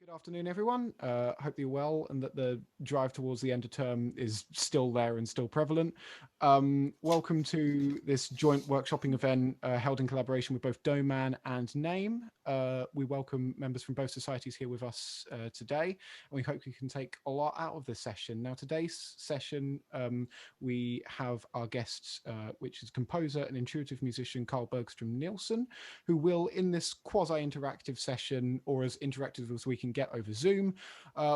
Good afternoon, everyone. Hope you're well and that the drive towards the end of term is still there and still prevalent. Welcome to this joint workshopping event held in collaboration with both DOMAN and NAME. We welcome members from both societies here with us today, and we hope you can take a lot out of this session. Now, today's session, we have our guest, which is composer and intuitive musician Carl Bergström Nielsen, who will, in this quasi-interactive session, or as interactive as we can get over Zoom,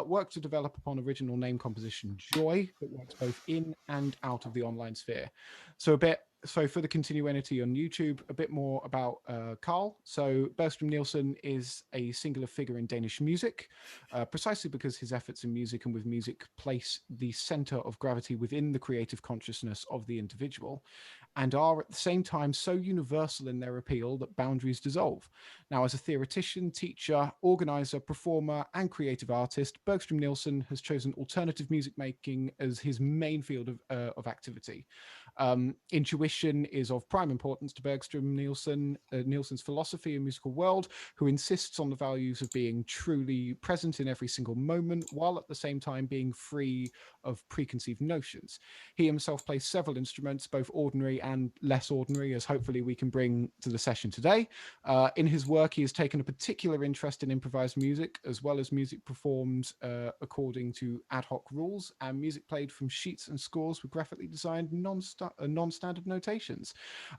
work to develop upon original name composition Joy that works both in and out of the online sphere. So for the continuity on YouTube, a bit more about Carl. So Bergström Nielsen is a singular figure in Danish music, precisely because his efforts in music and with music place the center of gravity within the creative consciousness of the individual, and are at the same time so universal in their appeal that boundaries dissolve. Now, as a theoretician, teacher, organizer, performer, and creative artist, Bergström Nielsen has chosen alternative music making as his main field of activity. Intuition is of prime importance to Bergström Nielsen, Nielsen's philosophy and musical world, who insists on the values of being truly present in every single moment, while at the same time being free of preconceived notions. He himself plays several instruments, both ordinary and less ordinary, as hopefully we can bring to the session today. In his work, he has taken a particular interest in improvised music, as well as music performed according to ad hoc rules, and music played from sheets and scores with graphically designed non-standard notations.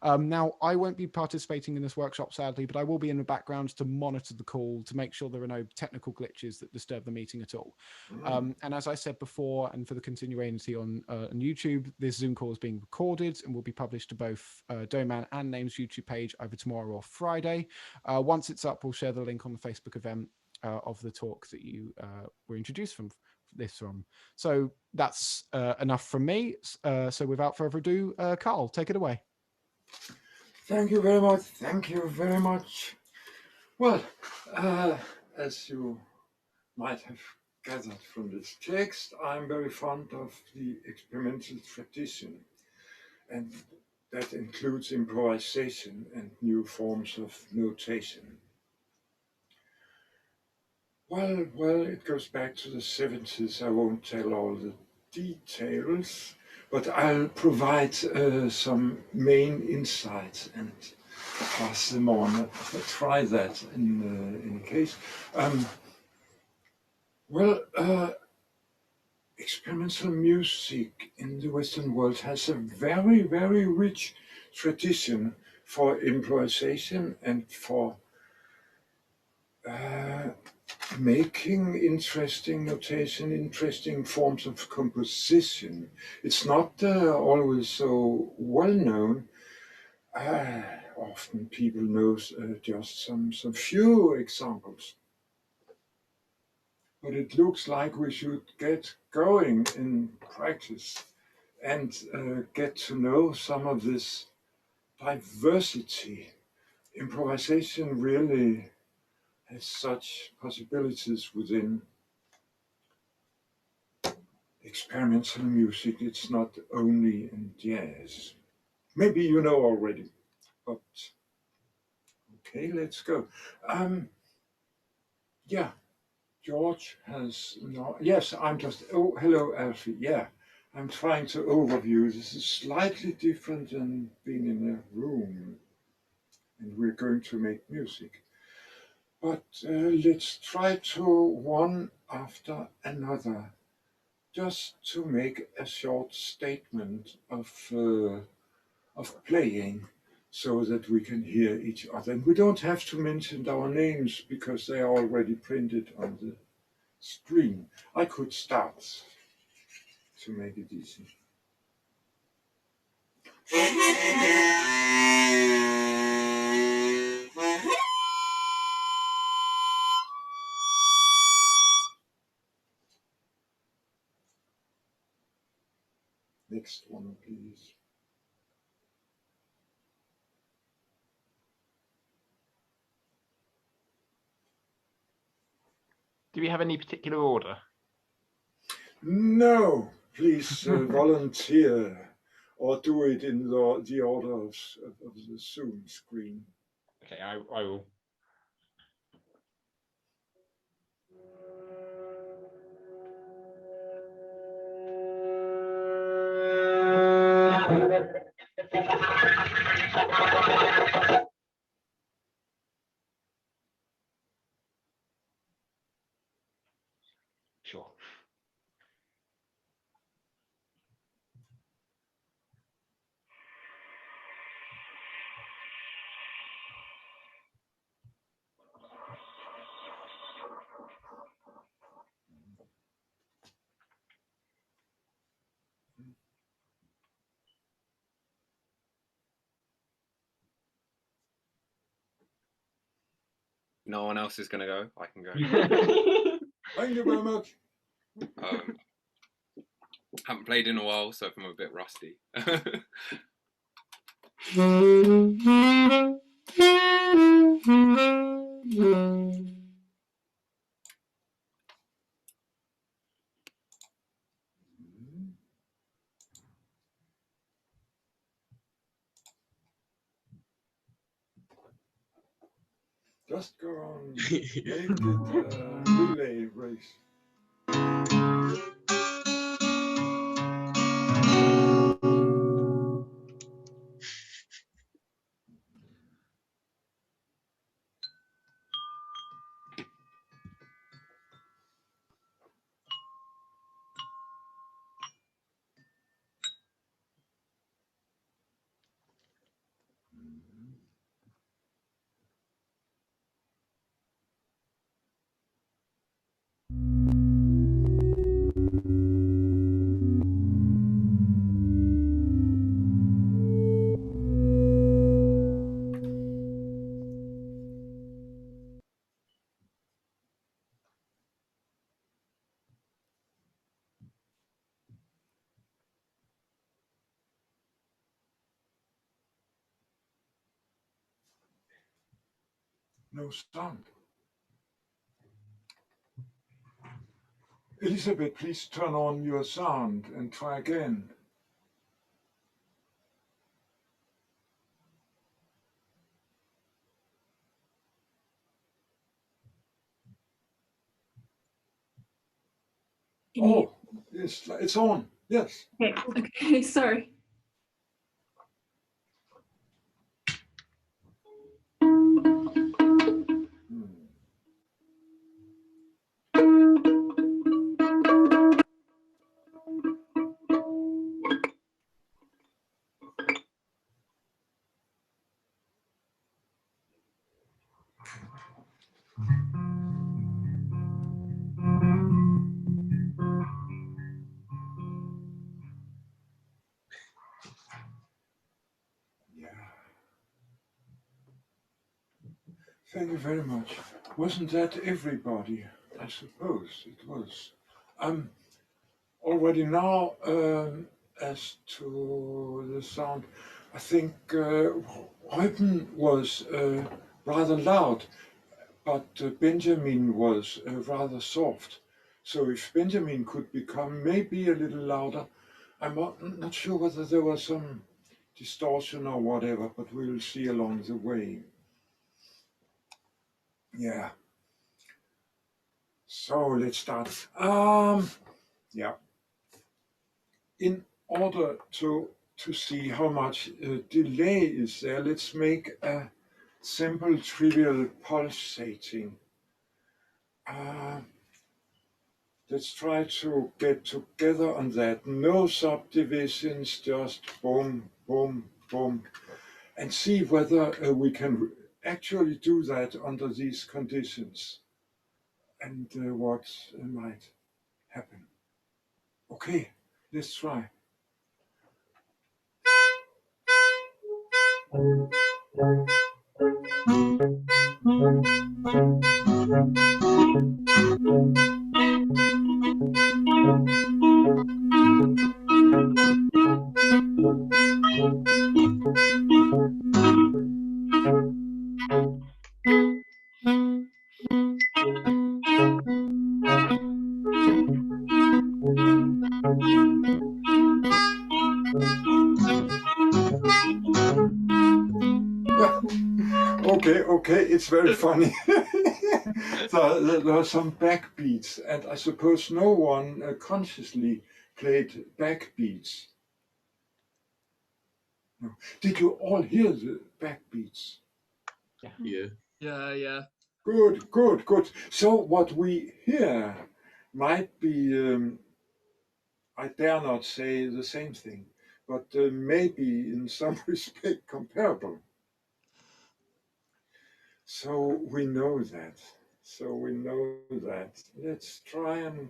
Now, I won't be participating in this workshop, sadly, but I will be in the background to monitor the call to make sure there are no technical glitches that disturb the meeting at all. And as I said before, and for the continuity on YouTube, this Zoom call is being recorded and will be published to both Doman and Name's YouTube page either tomorrow or Friday. Once it's up, we'll share the link on the Facebook event of the talk that you were introduced from. So that's enough from me. So without further ado, Carl, take it away. Thank you very much. Thank you very much. Well, as you might have gathered from this text, I'm very fond of the experimental tradition, and that includes improvisation and new forms of notation. Well, it goes back to the 70s. I won't tell all the details, but I'll provide some main insights and pass them on. Try that in case. Experimental music in the Western world has a very, very rich tradition for improvisation and for making interesting notation, interesting forms of composition. It's not always so well known. Often people know just some few examples. But it looks like we should get going in practice and get to know some of this diversity. Improvisation really has such possibilities within experimental music. It's not only in jazz. Maybe you know already, but okay, let's go. Yeah, George has no. Yes, I'm just. Oh, hello, Alfie. Yeah, I'm trying to overview. This is slightly different than being in a room, and we're going to make music. But let's try to one after another, just to make a short statement of playing, so that we can hear each other. And we don't have to mention our names because they are already printed on the screen. I could start to make it easy. Next one, please. Do we have any particular order? No, please volunteer or do it in the order of the Zoom screen. Okay, I will. Sure. No one else is going to go. I can go. Thank you very much. Haven't played in a while, so I'm a bit rusty. Just go on. Make it a relay race. No sound. Elizabeth, please turn on your sound and try again. Oh, it's on. Yes. Okay, sorry. Yeah. Thank you very much. Wasn't that everybody? I suppose it was. Already now, as to the sound, I think Eupen was rather loud, but Benjamin was rather soft. So if Benjamin could become maybe a little louder, I'm not sure whether there was some distortion or whatever, but we'll see along the way. Yeah. So let's start. Yeah. In order to see how much delay is there, let's make a simple trivial pulsating. Let's try to get together on that. No subdivisions, just boom, boom, boom, and see whether we can actually do that under these conditions and what might happen. Okay, let's try. Okay, it's very funny. There are some backbeats, and I suppose no one consciously played backbeats. No. Did you all hear the backbeats? Yeah. Yeah. Good, good, good. So what we hear might be, I dare not say the same thing, but maybe in some respect comparable. So we know that. Let's try and,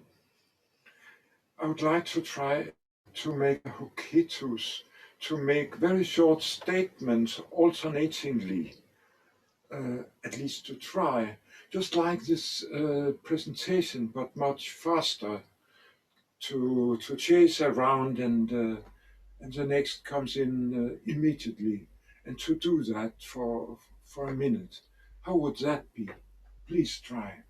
I would like to try to make a hookkitus, to make very short statements alternatingly, at least to try, just like this presentation, but much faster, to chase around and the next comes in immediately, and to do that for a minute. How would that be? Please try.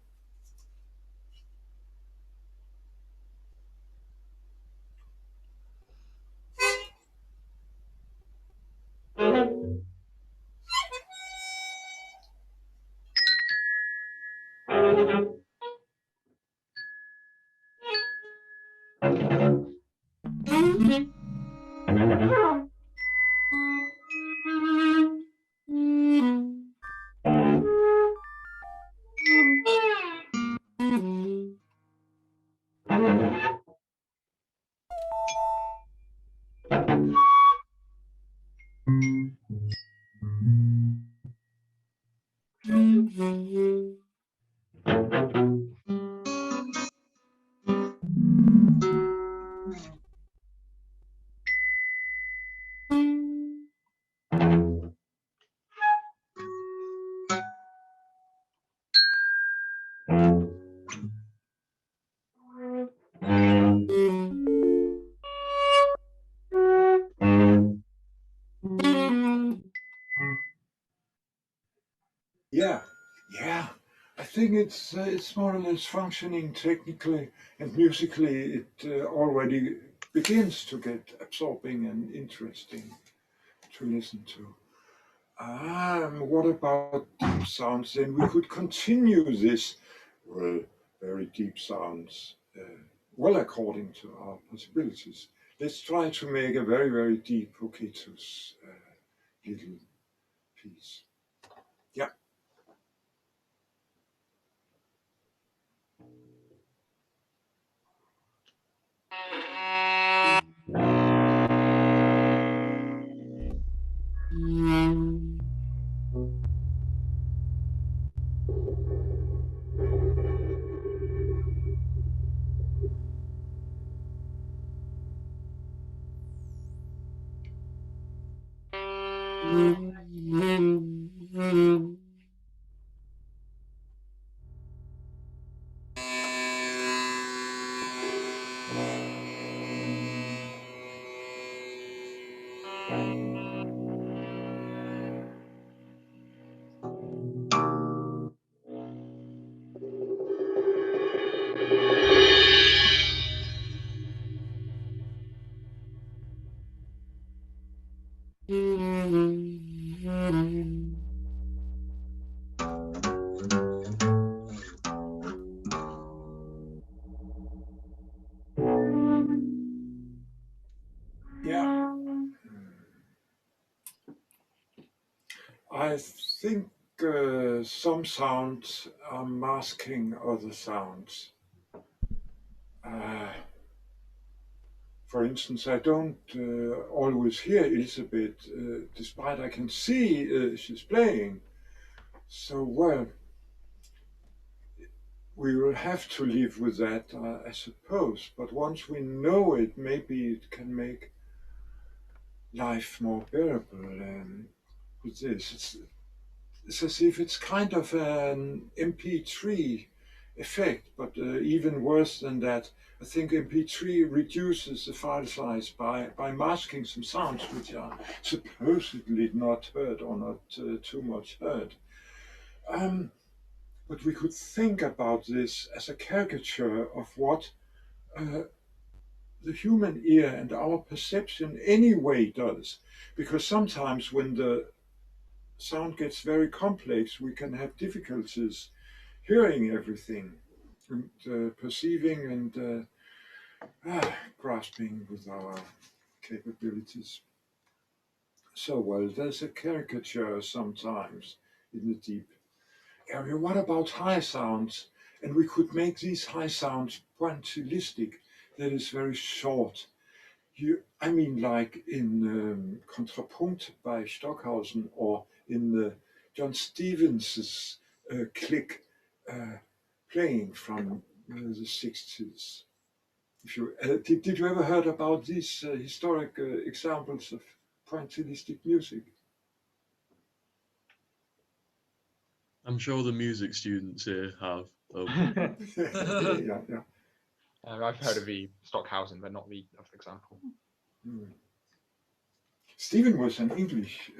Yeah. I think it's more or less functioning technically and musically. It already begins to get absorbing and interesting to listen to. What about deep sounds? Then we could continue this, well, very deep sounds, well, according to our possibilities. Let's try to make a very, very deep hookkitus little piece. Yeah. Yeah. I think some sounds are masking other sounds. For instance, I don't always hear Elizabeth, despite I can see she's playing. So, well, we will have to live with that, I suppose. But once we know it, maybe it can make life more bearable. With this, it's as if it's kind of an MP3 effect, but even worse than that. I think MP3 reduces the file size by masking some sounds which are supposedly not heard or not too much heard. But we could think about this as a caricature of what the human ear and our perception anyway does. Because sometimes when the sound gets very complex, we can have difficulties hearing everything and perceiving and grasping with our capabilities. so well. There's a caricature sometimes in the deep area. What about high sounds? And we could make these high sounds pointillistic, that is very short. I mean, like in Kontrapunkt by Stockhausen, or in John Stevens's click playing from the 60s. If you, did you ever heard about these historic examples of pointillistic music? I'm sure the music students here have. Yeah, yeah. I've heard of the Stockhausen, but not the other example. Stephen was an English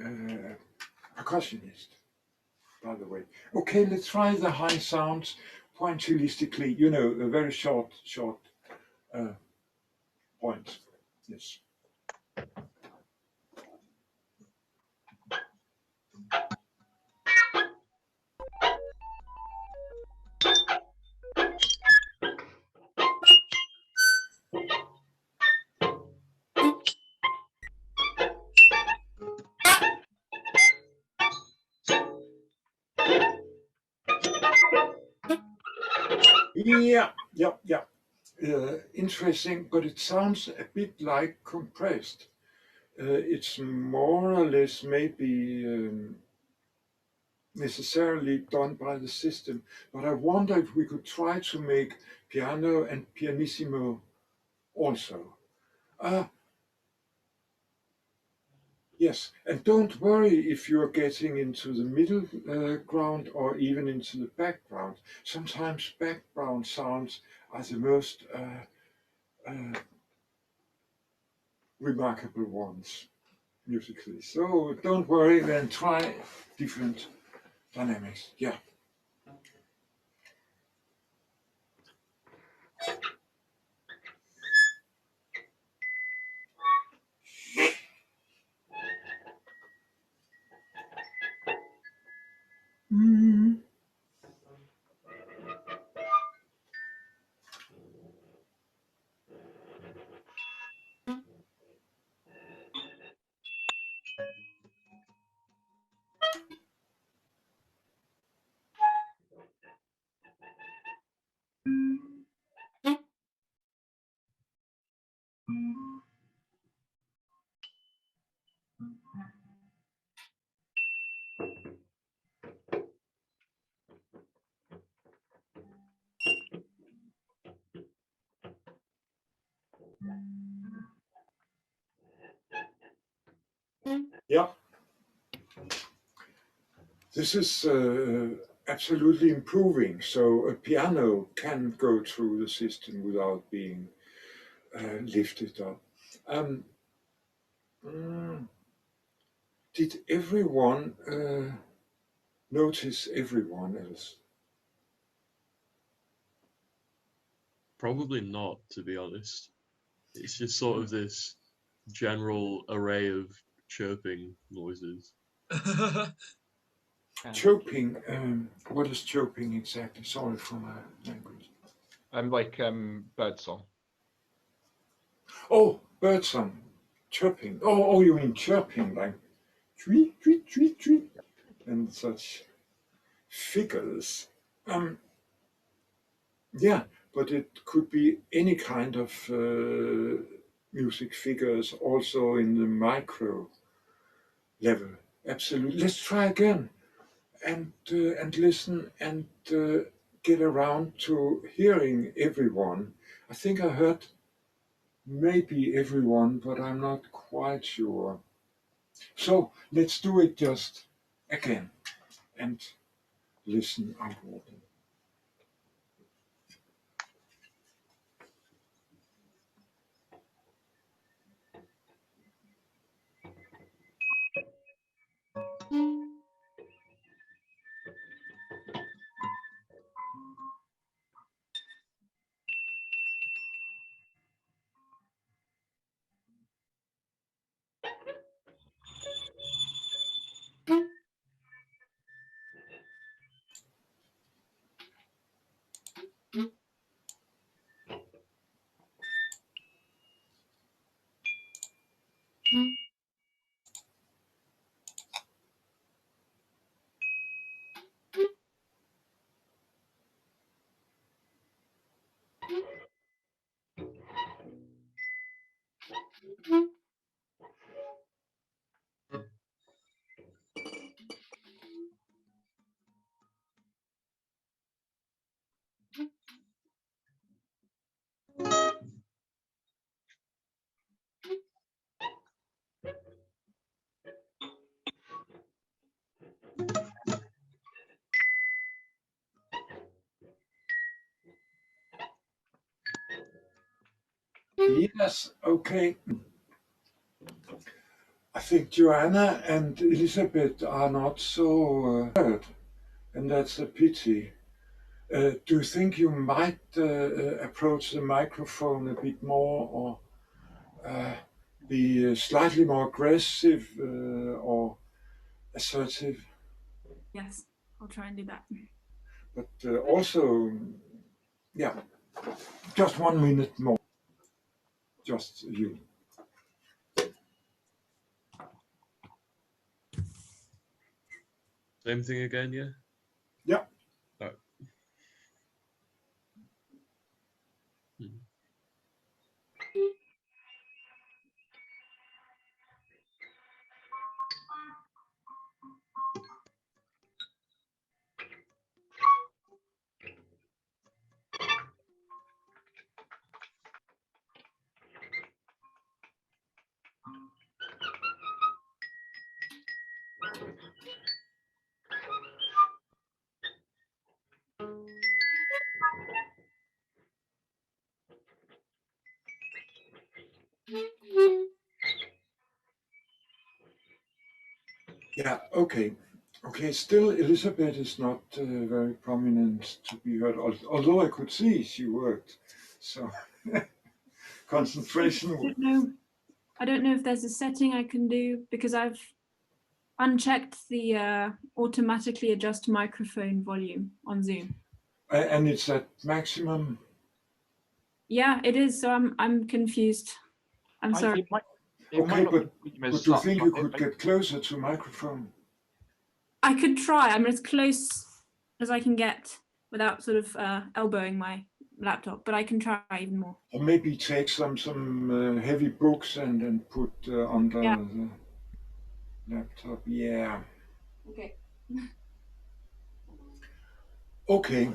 percussionist, by the way. Okay, let's try the high sounds pointillistically. You know, a very short point. Yes. Yeah. Interesting, but it sounds a bit like compressed. It's more or less maybe necessarily done by the system, but I wonder if we could try to make piano and pianissimo also. Yes, and don't worry if you're getting into the middle ground or even into the background. Sometimes background sounds are the most remarkable ones musically. So don't worry, then try different dynamics. Yeah. Mm. Yeah. This is absolutely improving. So a piano can go through the system without being lifted up. Did everyone notice everyone else? Probably not, to be honest. It's just sort of this general array of chirping noises. Chirping, what is chirping exactly? Sorry for my language. Like birdsong. Oh, birdsong, chirping. Oh, you mean chirping, like tweet, tweet, tweet, tweet, and such figures. Yeah, but it could be any kind of music figures, also in the micro level. Absolutely. Let's try again, and listen, and get around to hearing everyone. I think I heard maybe everyone, but I'm not quite sure. So let's do it just again and listen outwardly. Yes, okay. I think Joanna and Elizabeth are not so heard, and that's a pity. Do you think you might approach the microphone a bit more, or be slightly more aggressive or assertive? Yes, I'll try and do that. But also, yeah, just 1 minute more. Just you. Same thing again, yeah? Yeah. Oh. Hmm. Yeah, okay. Okay, still Elizabeth is not very prominent to be heard, although I could see she worked. So concentration. I don't know if there's a setting I can do, because I've unchecked the automatically adjust microphone volume on Zoom. And it's at maximum. Yeah, it is. So I'm confused. I'm sorry. It might Okay, not but be as do you such, think but you could get closer to microphone? I could try. I'm as close as I can get without sort of elbowing my laptop, but I can try even more. Or maybe take some heavy books and put under the laptop. Yeah. Okay. Okay.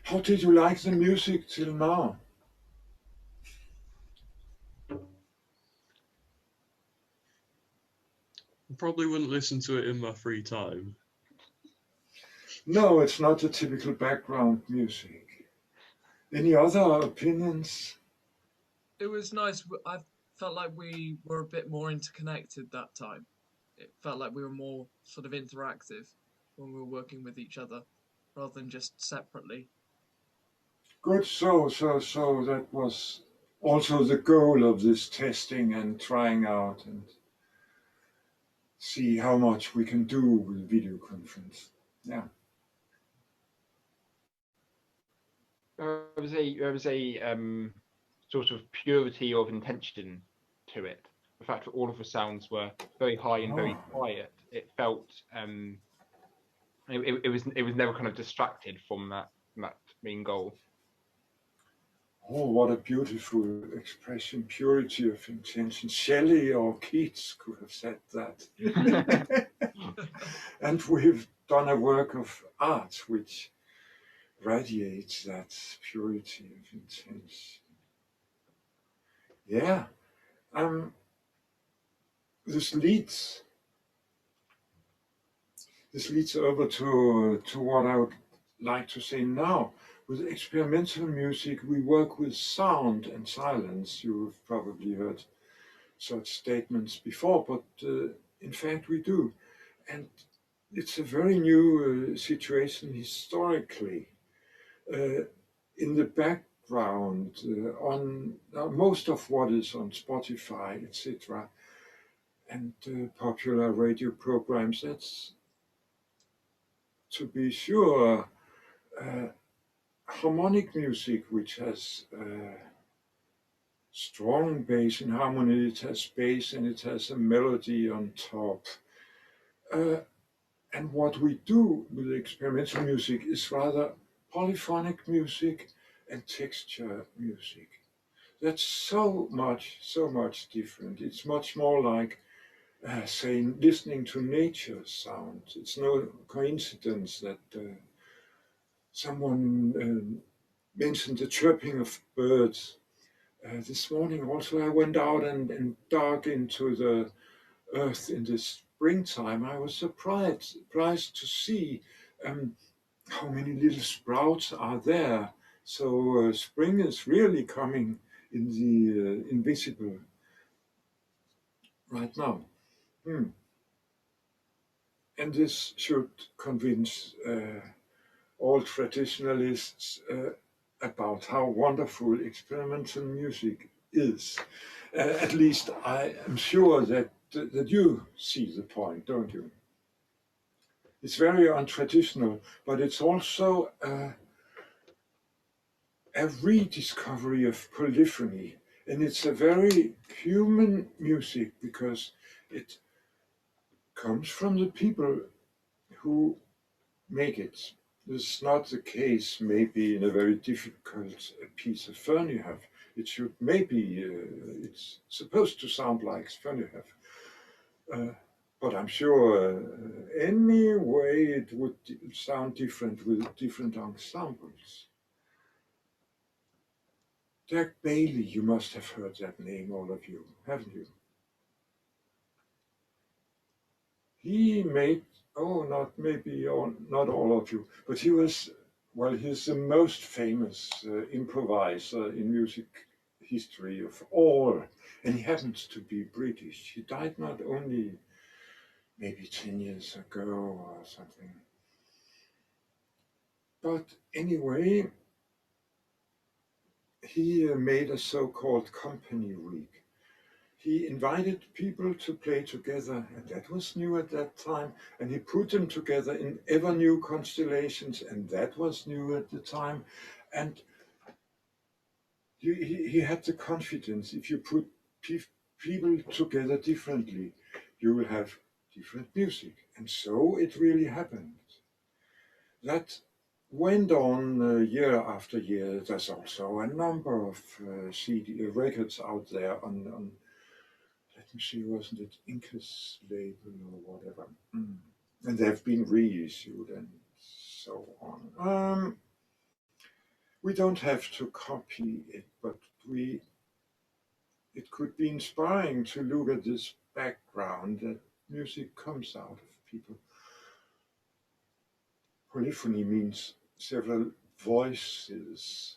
How did you like the music till now? I probably wouldn't listen to it in my free time. No, it's not the typical background music. Any other opinions? It was nice. I felt like we were a bit more interconnected that time. It felt like we were more sort of interactive when we were working with each other rather than just separately. Good. So that was also the goal of this testing and trying out and see how much we can do with video conference. Yeah. There was a sort of purity of intention to it. The fact that all of the sounds were very high and very quiet. It felt it was never kind of distracted from that main goal. Oh, what a beautiful expression, purity of intention. Shelley or Keats could have said that. And we've done a work of art which radiates that purity of intention. Yeah. This leads over to what I would like to say now. With experimental music, we work with sound and silence. You've probably heard such statements before, but in fact we do. And it's a very new situation historically. In the background, on most of what is on Spotify, etc., and popular radio programs, that's, to be sure, harmonic music, which has strong bass and harmony, it has bass and it has a melody on top. And what we do with experimental music is rather polyphonic music and texture music. That's so much different. It's much more like saying listening to nature's sound. It's no coincidence that someone mentioned the chirping of birds. This morning also I went out and dug into the earth in the springtime. I was surprised to see how many little sprouts are there. So spring is really coming in the invisible right now. And this should convince all traditionalists about how wonderful experimental music is. At least I am sure that you see the point, don't you? It's very untraditional, but it's also a rediscovery of polyphony. And it's a very human music because it comes from the people who make it. This is not the case maybe in a very difficult piece of Ferneyhoff. It should maybe, it's supposed to sound like Ferneyhoff. But I'm sure anyway it would sound different with different ensembles. Dirk Bailey, you must have heard that name, all of you, haven't you? He made, not maybe not all of you, but he was, well, he's the most famous improviser in music history of all, and he happens to be British. He died not only maybe 10 years ago or something. But anyway, he made a so-called company week. He invited people to play together, and that was new at that time, and he put them together in ever new constellations, and that was new at the time. And he had the confidence, if you put people together differently, you will have different music. And so it really happened. That went on year after year. There's also a number of CD records out there on let me see, wasn't it Incas label or whatever? And they've been reissued and so on. We don't have to copy it, but it could be inspiring to look at this background that music comes out of people. Polyphony means several voices.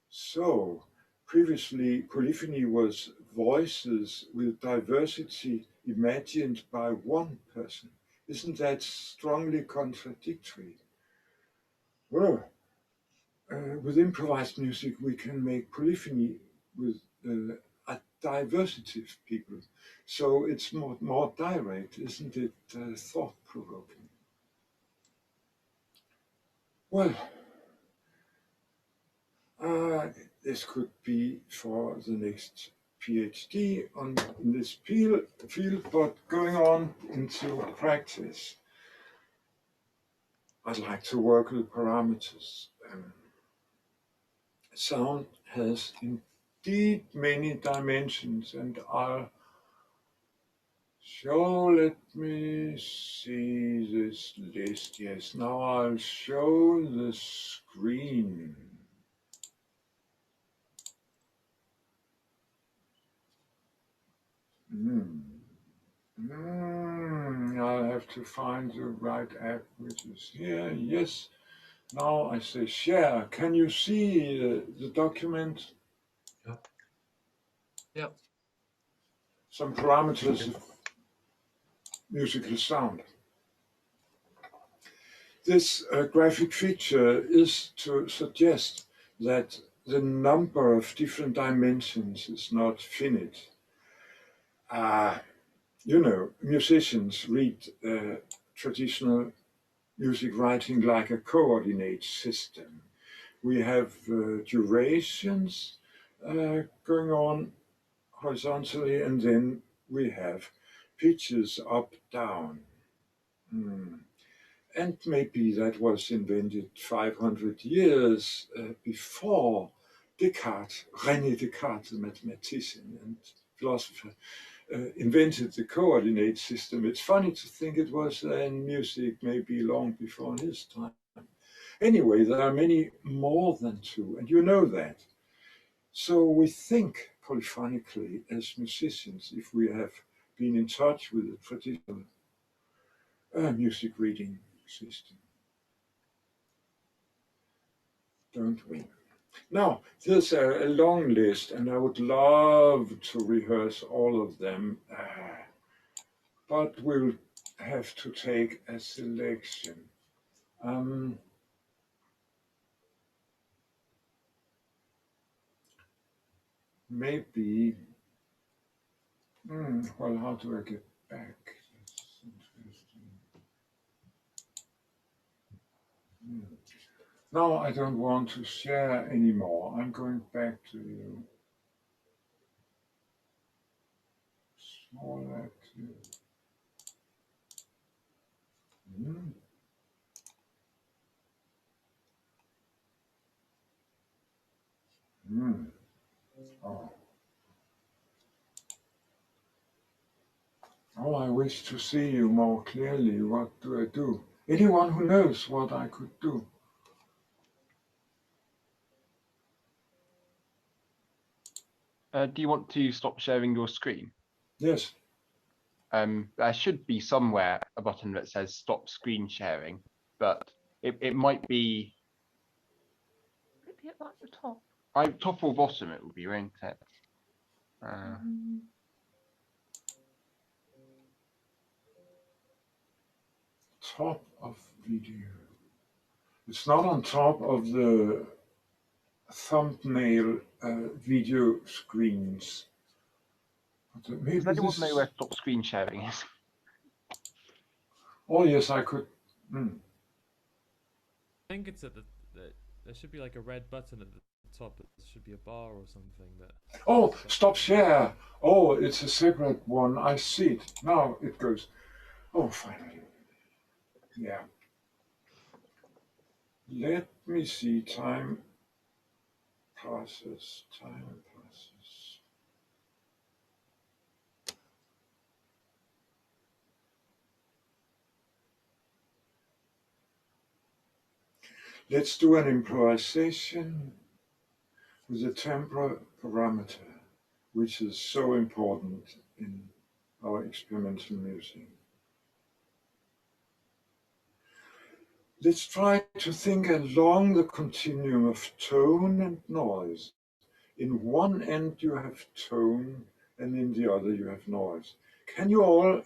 So previously, polyphony was voices with diversity imagined by one person. Isn't that strongly contradictory? Well, with improvised music, we can make polyphony with a diversity of people. So it's more direct, isn't it? Thought-provoking. Well, this could be for the next PhD in this field, but going on into practice, I'd like to work with parameters. Sound has indeed many dimensions, and I'll show, let me see this list. Yes, now I'll show the screen. I'll have to find the right app, which is here. Yes. Now I say share. Can you see the document? Yep. Yep. Some parameters of musical sound. This graphic feature is to suggest that the number of different dimensions is not finite. You know, musicians read traditional music writing like a coordinate system. We have durations going on horizontally, and then we have pitches up, down. And maybe that was invented 500 years before Descartes, René Descartes, the mathematician and philosopher, invented the coordinate system. It's funny to think it was in music maybe long before his time. Anyway, there are many more than two, and you know that. So we think polyphonically as musicians if we have been in touch with the traditional music reading system. Don't we? Now, there's a long list, and I would love to rehearse all of them, but we'll have to take a selection. Maybe, well, how do I get back? That's interesting. Now I don't want to share anymore. I'm going back to you. Small active. Oh. Oh, I wish to see you more clearly. What do I do? Anyone who knows what I could do? Do you want to stop sharing your screen? Yes. There should be somewhere a button that says stop screen sharing, but it might be. Would it be at the top? Top or bottom it would be, won't it? Top of video. It's not on top of the thumbnail video screens. But maybe Does anyone know where stop screen sharing is? Oh yes, I could. I think it's at there should be like a red button at the top. There should be a bar or something that. Oh, stop share. Oh, it's a separate one. I see it. Now it goes. Oh, finally. Yeah. Let me see. Time passes. Time passes. Let's do an improvisation with a tempo parameter, which is so important in our experimental music. Let's try to think along the continuum of tone and noise. In one end you have tone, and in the other you have noise. Can you all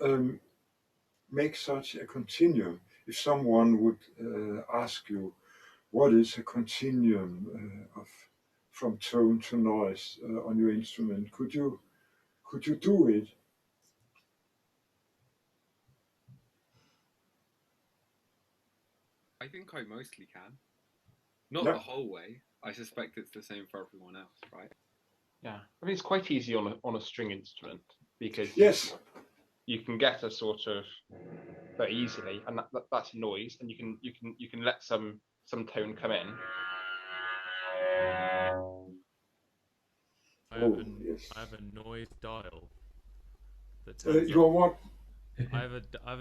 make such a continuum? If someone would ask you, what is a continuum from tone to noise on your instrument? Could you do it? I think I mostly can. Not Yep. the whole way. I suspect it's the same for everyone else, right? Yeah, I mean it's quite easy on a string instrument because Yes. you can get a sort of very easily, and that's noise, and you can let some tone come in. I have Yes. I have a noise dial. That You're what? I have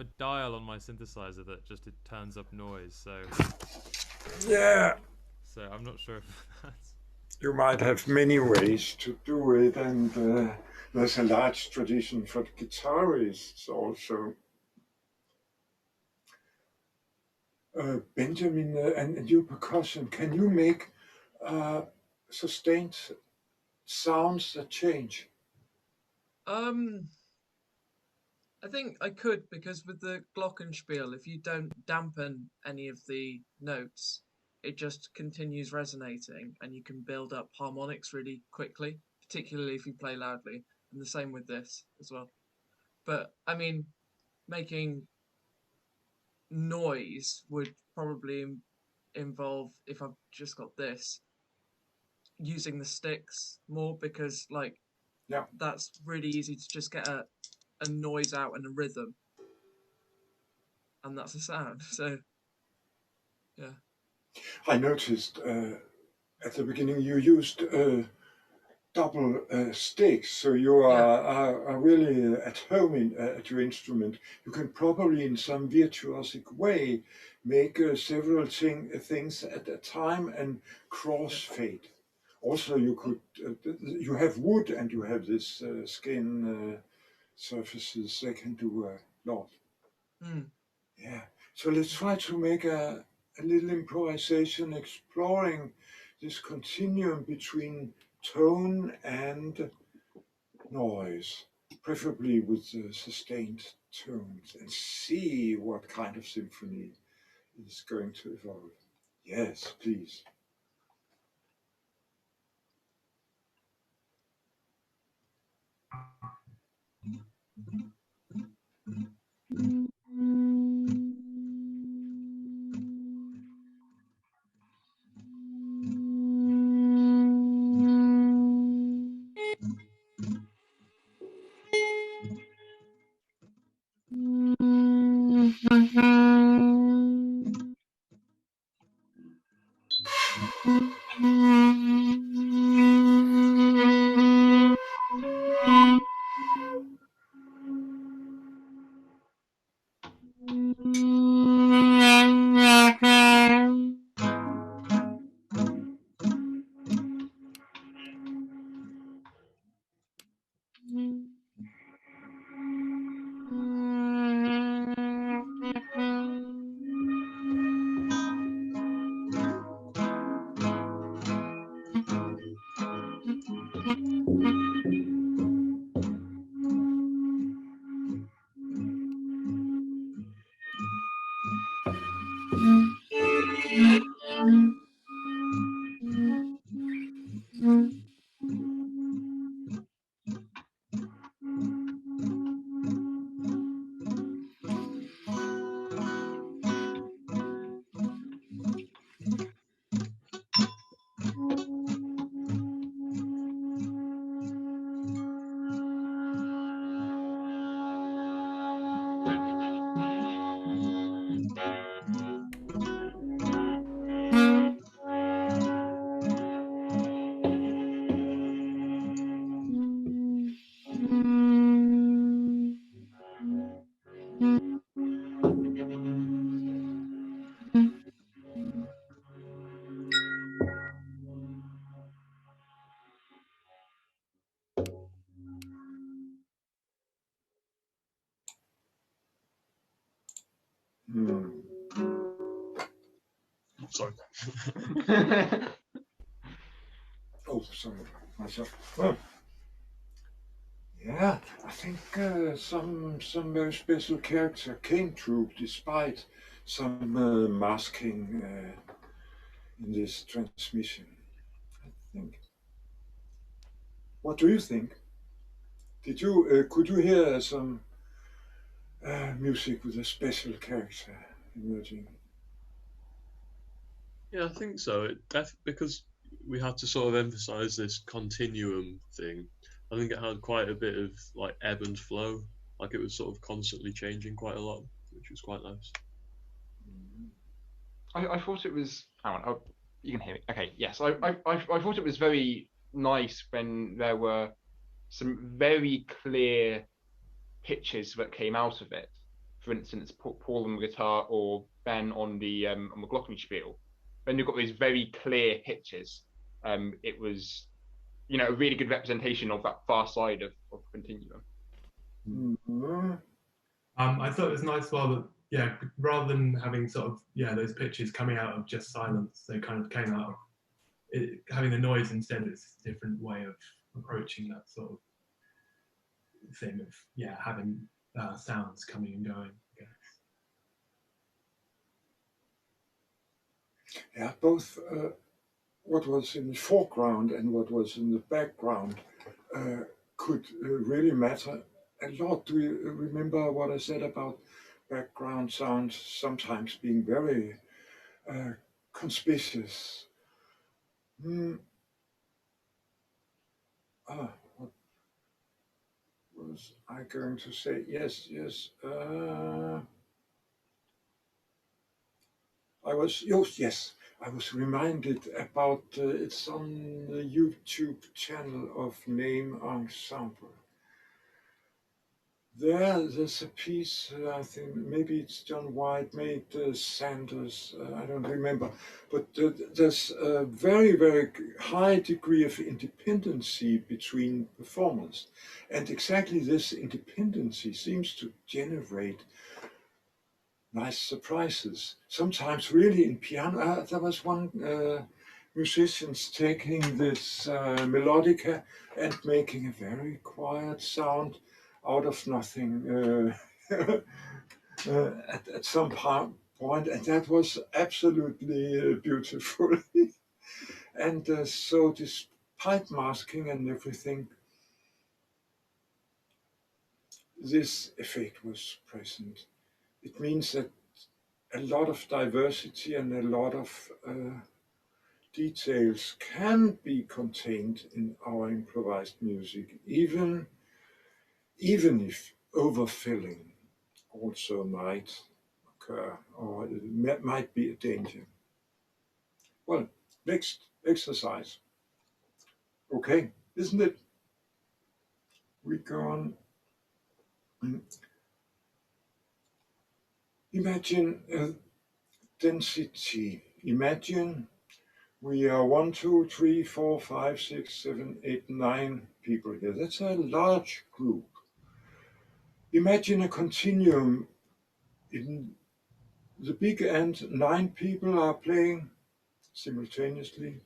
a dial on my synthesizer that just it turns up noise. So Yeah. So I'm not sure if that's. You might have many ways to do it, and there's a large tradition for guitarists also. Benjamin, and your percussion, can you make sustained sounds that change? I think I could, because with the glockenspiel, if you don't dampen any of the notes, it just continues resonating, and you can build up harmonics really quickly, particularly if you play loudly. And the same with this as well. But I mean, making noise would probably involve, if I've just got this, using the sticks more, because like Yeah, that's really easy to just get a noise out and a rhythm, and that's a sound. So yeah. I noticed at the beginning you used double sticks, so you are really at home at your instrument. You can probably, in some virtuosic way, make several things at a time and crossfade. Also, you could you have wood and you have this skin surfaces. They can do a lot. Yeah. So let's try to make a little improvisation exploring this continuum between tone and noise, preferably with sustained tones, and see what kind of symphony is going to evolve. Yes, please. Sorry. Oh, sorry, myself. Oh. Yeah, I think some very special character came through despite some masking in this transmission. I think. What do you think? Did you could you hear some music with a special character emerging? Yeah, I think so. Because we had to sort of emphasize this continuum thing. I think it had quite a bit of like ebb and flow, like it was sort of constantly changing quite a lot, which was quite nice. I thought it was. Hang on, oh, you can hear me. Okay, yes. I thought it was very nice when there were some very clear pitches that came out of it. For instance, Paul on the guitar or Ben on the glockenspiel. When you've got these very clear pitches, it was, a really good representation of that far side of continuum. Mm-hmm. I thought it was nice, well, that rather than having sort of those pitches coming out of just silence, they kind of came out of it, having the noise instead. It's a different way of approaching that sort of thing of having sounds coming and going. I guess. Yeah, both what was in the foreground and what was in the background could really matter a lot. Do you remember what I said about background sounds sometimes being very conspicuous? What was I going to say? Yes. I was reminded about it's on the YouTube channel of Name Ensemble. There's a piece, I think maybe it's John White, made Sanders, I don't remember, but there's a very, very high degree of independency between performers. And exactly this independency seems to generate nice surprises. Sometimes really in piano, there was one musicians taking this melodica and making a very quiet sound out of nothing at some point, and that was absolutely beautiful. And so despite masking and everything, this effect was present. It means that a lot of diversity and a lot of details can be contained in our improvised music, even if overfilling also might occur, or it might be a danger. Well, next exercise. Okay, isn't it? We go on. Imagine a density. Imagine we are 1, 2, 3, 4, 5, 6, 7, 8, 9 people here. That's a large group. Imagine a continuum. In the big end, 9 people are playing simultaneously,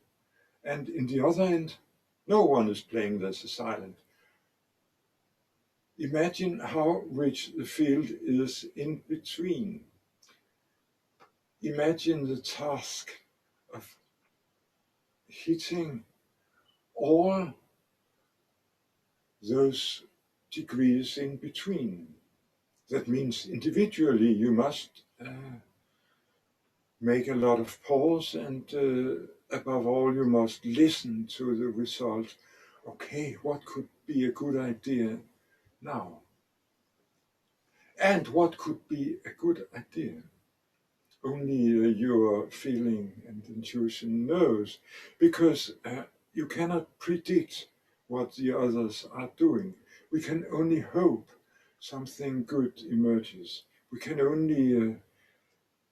and in the other end, no one is playing. There's a silent. Imagine how rich the field is in between. Imagine the task of hitting all those degrees in between. That means individually you must make a lot of pause, and above all you must listen to the result. Okay, what could be a good idea now? And what could be a good idea? Only your feeling and intuition knows, because you cannot predict what the others are doing. We can only hope something good emerges. We can only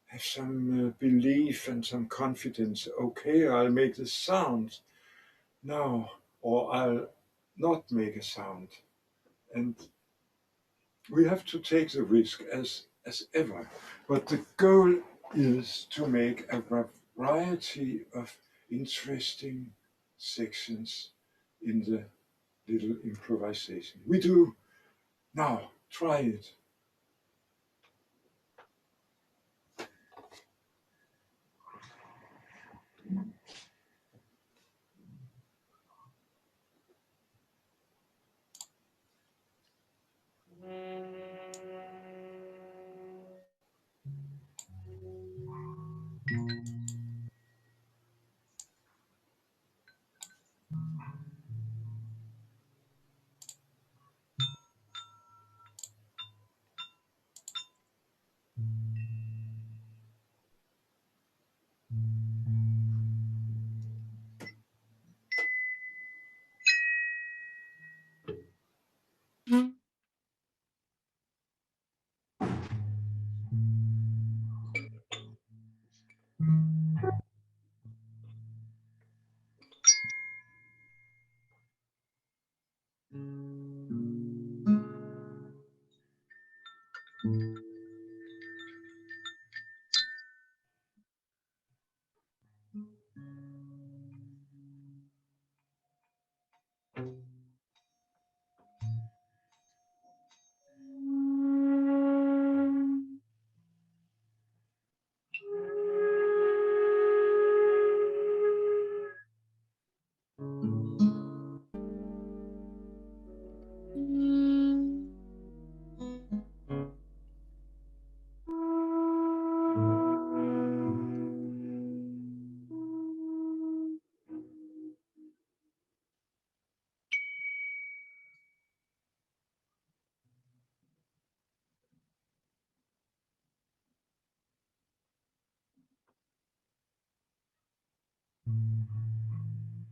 have some belief and some confidence. Okay, I'll make the sound now, or I'll not make a sound. And we have to take the risk as ever. But the goal is to make a variety of interesting sections in the little improvisation. We do. Now, try it.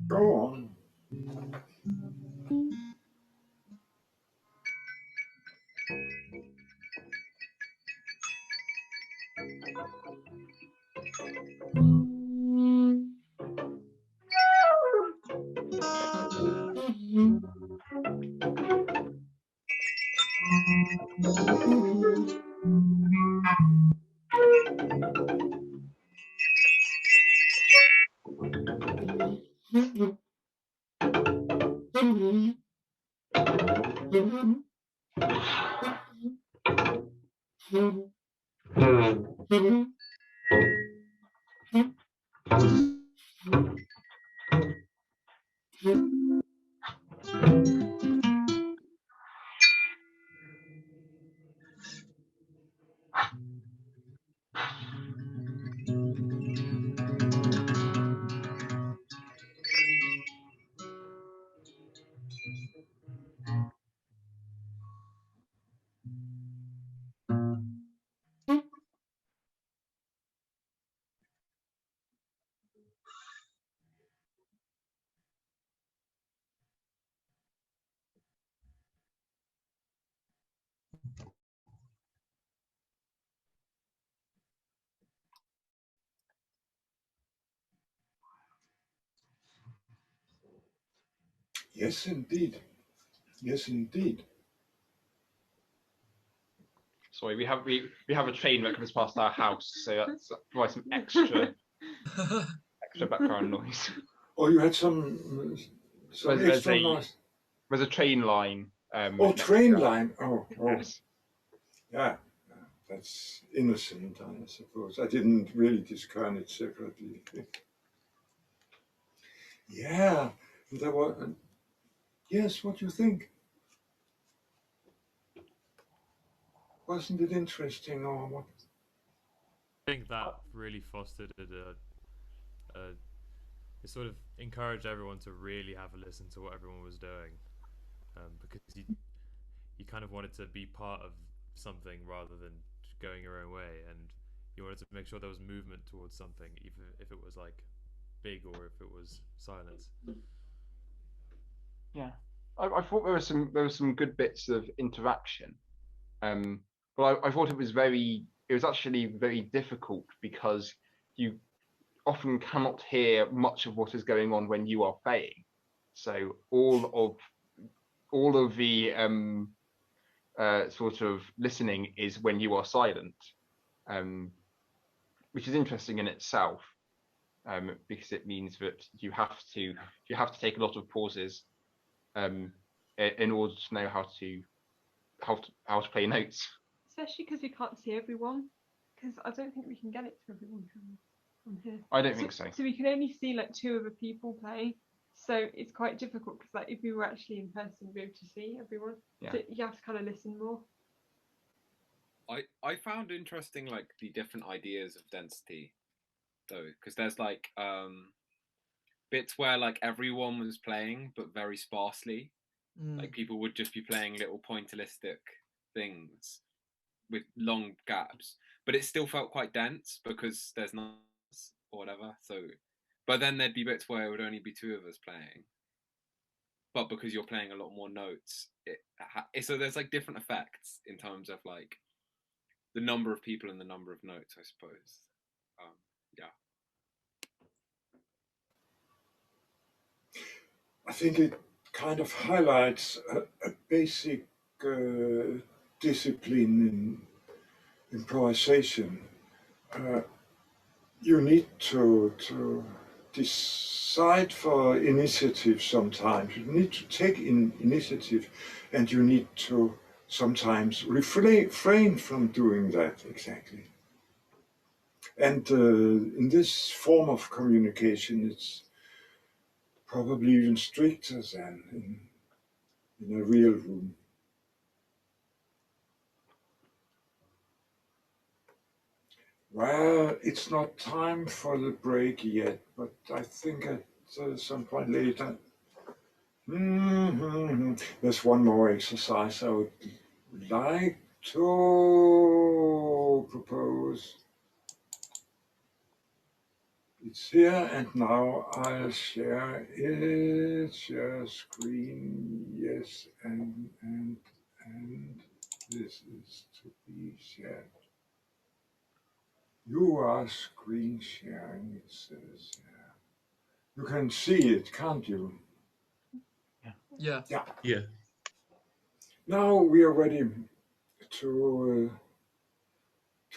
Go on. Yes, indeed. Yes, indeed. Sorry, we have a train that comes past our house, so that's provides some extra background noise. Oh, you had some There's extra a noise. there's a train line. Oh, next train to- line. Oh, Yes. yeah. That's innocent, I suppose. I didn't really discern it separately. Yeah, there were. Yes, what do you think? Wasn't it interesting, or what? I think that really fostered it sort of encouraged everyone to really have a listen to what everyone was doing, because you kind of wanted to be part of something rather than just going your own way, and you wanted to make sure there was movement towards something, even if it was like big or if it was silence. Yeah, I thought there was some good bits of interaction. But I thought it was actually very difficult because you often cannot hear much of what is going on when you are playing. So all of the sort of listening is when you are silent, which is interesting in itself, because it means that you have to take a lot of pauses in order to know how to play notes. Especially because we can't see everyone, because I don't think we can get it to everyone from here. I don't think so. So we can only see like 2 other people play, so it's quite difficult because like if we were actually in person, we'd be able to see everyone. Yeah. So you have to kind of listen more. I found interesting like the different ideas of density, though, because there's like bits where like everyone was playing but very sparsely. Like people would just be playing little pointillistic things with long gaps, but it still felt quite dense because there's not or whatever. So, but then there'd be bits where it would only be 2 of us playing, but because you're playing a lot more notes, so there's like different effects in terms of like the number of people and the number of notes, I suppose. Yeah. I think it kind of highlights a basic discipline in improvisation. You need to decide for initiative sometimes. You need to take initiative, and you need to sometimes refrain from doing that exactly. And in this form of communication, it's probably even stricter than in a real room. Well, it's not time for the break yet, but I think at some point later. There's one more exercise I would like to propose. It's here and now. I'll share it. Share screen. Yes, and this is to be shared. You are screen sharing, it says. Yeah. You can see it, can't you? Yeah. Yeah. Yeah. Now we are ready to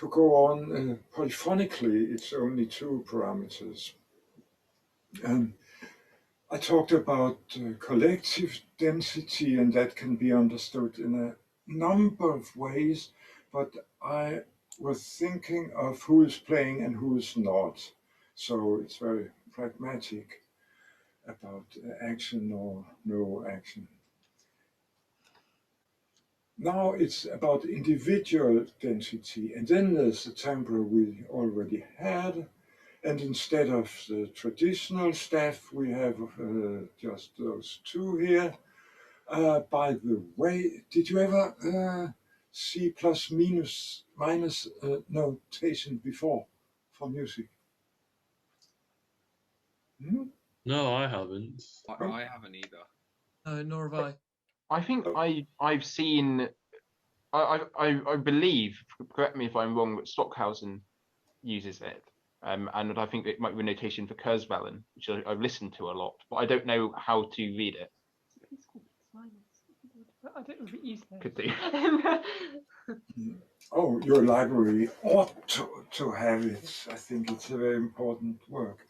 go on polyphonically. It's only 2 parameters. I talked about collective density, and that can be understood in a number of ways, but I we're thinking of who is playing and who is not. So it's very pragmatic about action or no action. Now it's about individual density, and then there's the timbre we already had, and instead of the traditional staff, we have just those two here. By the way, did you ever see plus minus notation before for music? Hmm? No, I haven't. I haven't either. No, nor have I. I think I've seen. I believe. Correct me if I'm wrong, but Stockhausen uses it, and I think it might be a notation for Kurzwellen, which I've listened to a lot, but I don't know how to read it. It's called plus minus. I don't know if it uses it. Could do. Oh, your library ought to have it. I think it's a very important work.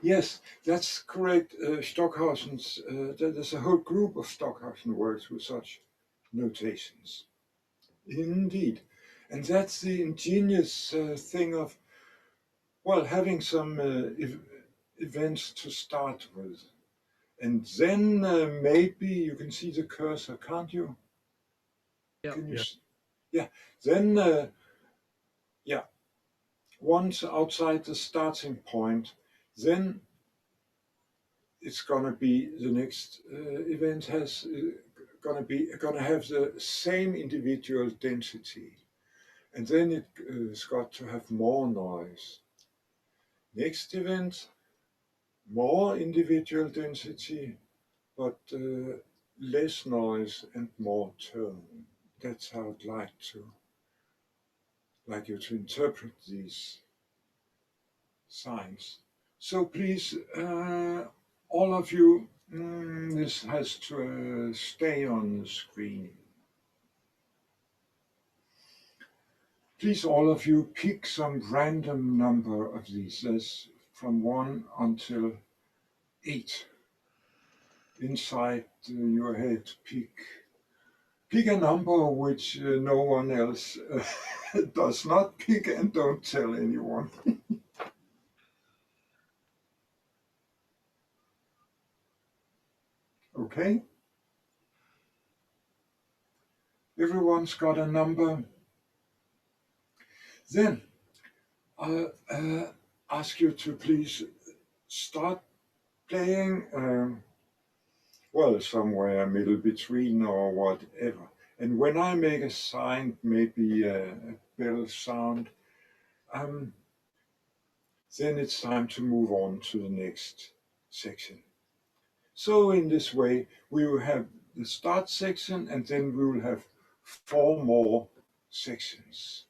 Yes, that's correct. Stockhausen's, there's a whole group of Stockhausen works with such notations. Indeed. And that's the ingenious thing of, well, having some events to start with. And then maybe you can see the cursor, can't you? Yeah. Can you yeah. Then, yeah, once outside the starting point, then it's gonna be the next event has gonna have the same individual density, and then it's got to have more noise. Next event, more individual density, but less noise and more tone. That's how I'd like you to interpret these signs. So please, all of you, this has to stay on the screen. Please, all of you, pick some random number of these. There's from 1 until 8. Inside your head, pick a number which no one else does not pick, and don't tell anyone. Okay? Everyone's got a number. Then I'll ask you to please start playing, well, somewhere middle between or whatever. And when I make a sign, maybe a bell sound, then it's time to move on to the next section. So in this way, we will have the start section, and then we will have 4 more sections.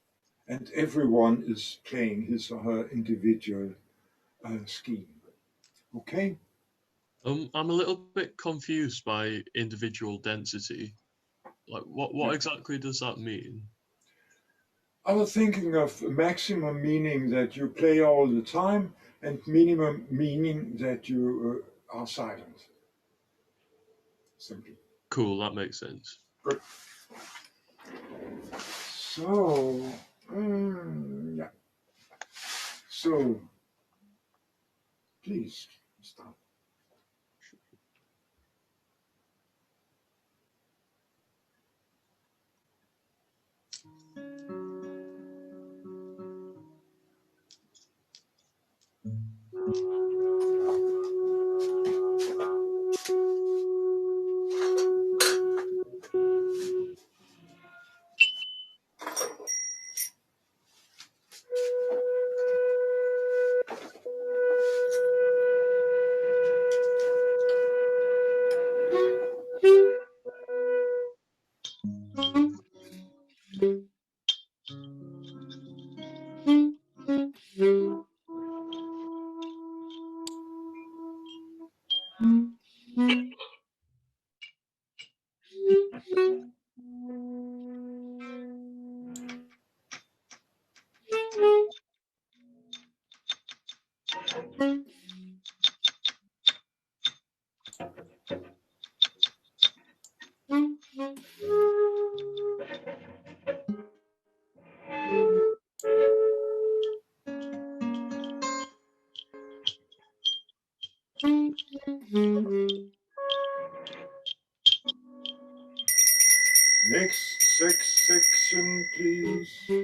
And everyone is playing his or her individual scheme. Okay? I'm a little bit confused by individual density. Like, what exactly does that mean? I was thinking of maximum meaning that you play all the time, and minimum meaning that you are silent. Simply. Cool, that makes sense. Good. So, yeah. So, please start. please.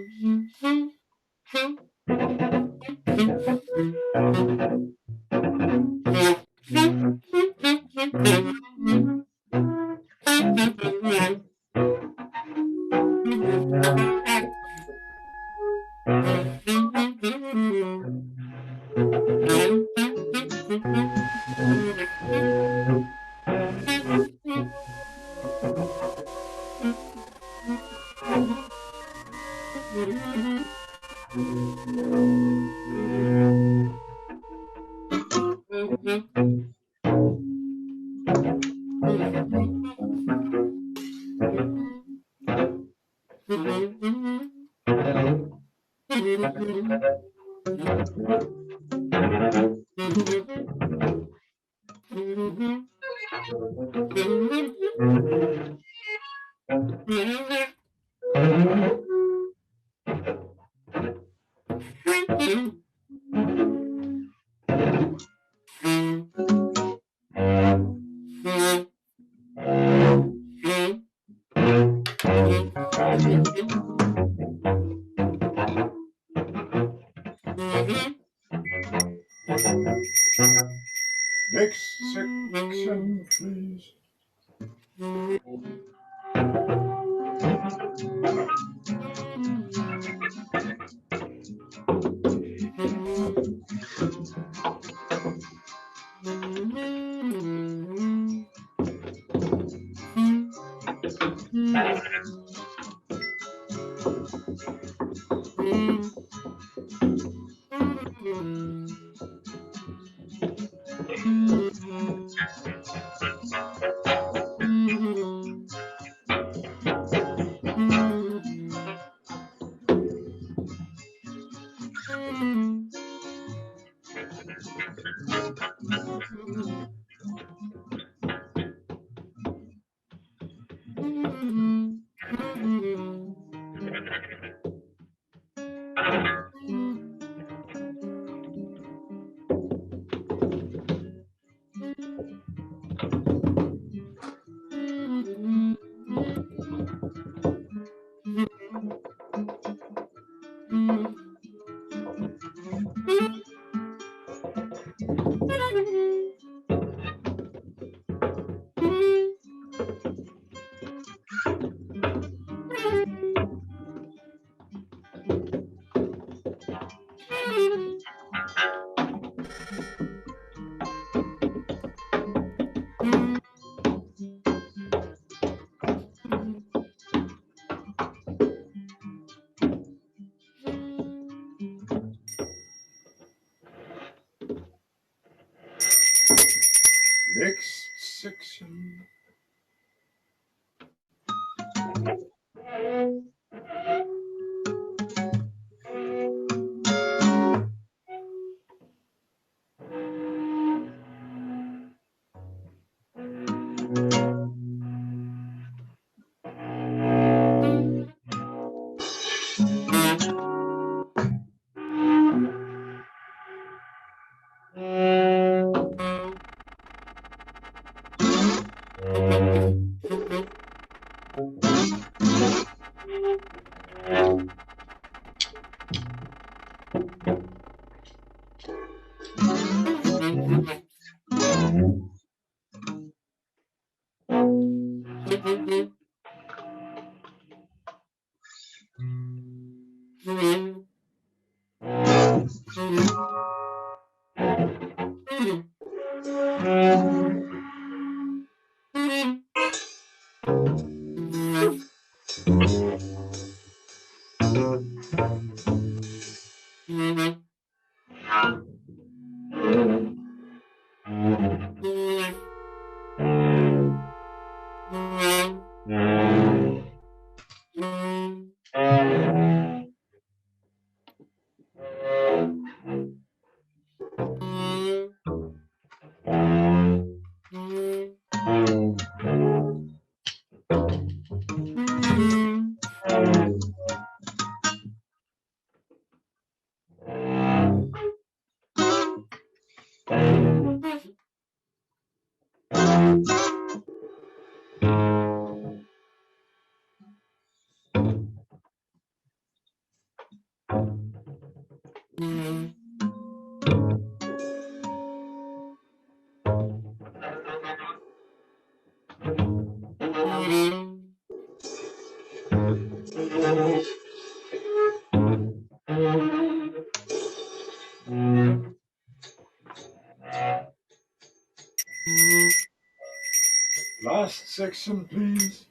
Next section, please. Next section. Last section, please.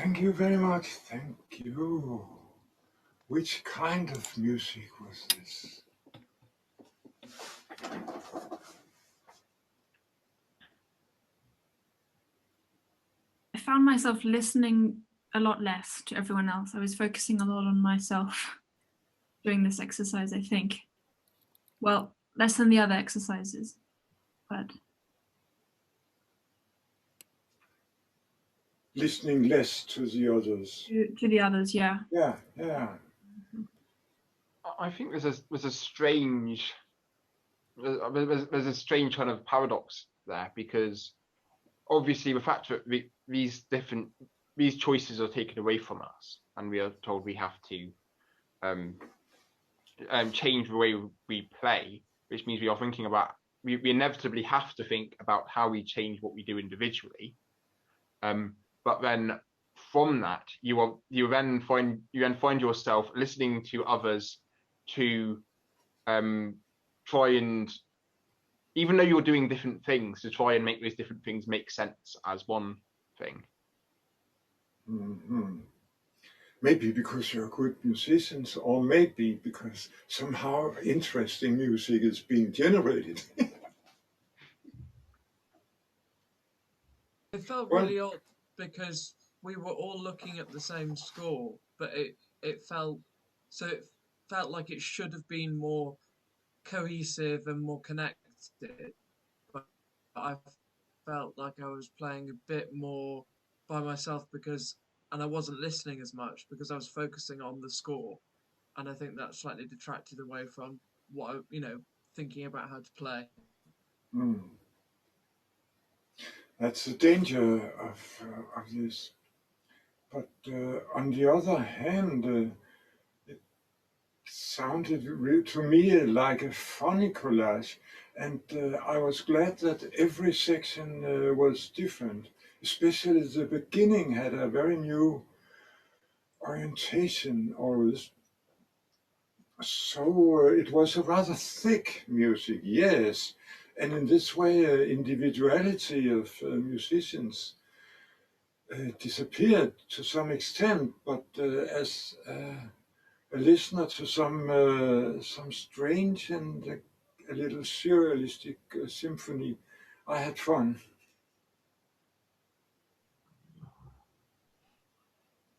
Thank you very much. Thank you. Which kind of music was this? I found myself listening a lot less to everyone else. I was focusing a lot on myself doing this exercise, I think. Well, less than the other exercises, but Listening less to the others. to the others, yeah. Yeah, yeah. I think there's a strange kind of paradox there, because obviously the fact that these choices are taken away from us and we are told we have to change the way we play, which means we inevitably have to think about how we change what we do individually. But then from that, you then find yourself listening to others to try and, even though you're doing different things, to try and make those different things make sense as one thing. Mm-hmm. Maybe because you're good musicians, or maybe because somehow interesting music is being generated. It felt really odd because we were all looking at the same score, but it felt felt like it should have been more cohesive and more connected, but I felt like I was playing a bit more by myself and I wasn't listening as much because I was focusing on the score, and I think that slightly detracted away from what thinking about how to play. Mm. That's the danger of this. But on the other hand, it sounded to me like a funny collage, and I was glad that every section was different. Especially the beginning had a very new orientation always. So it was a rather thick music, yes, and in this way individuality of musicians disappeared to some extent, but as a listener to some strange and a little surrealistic symphony, I had fun.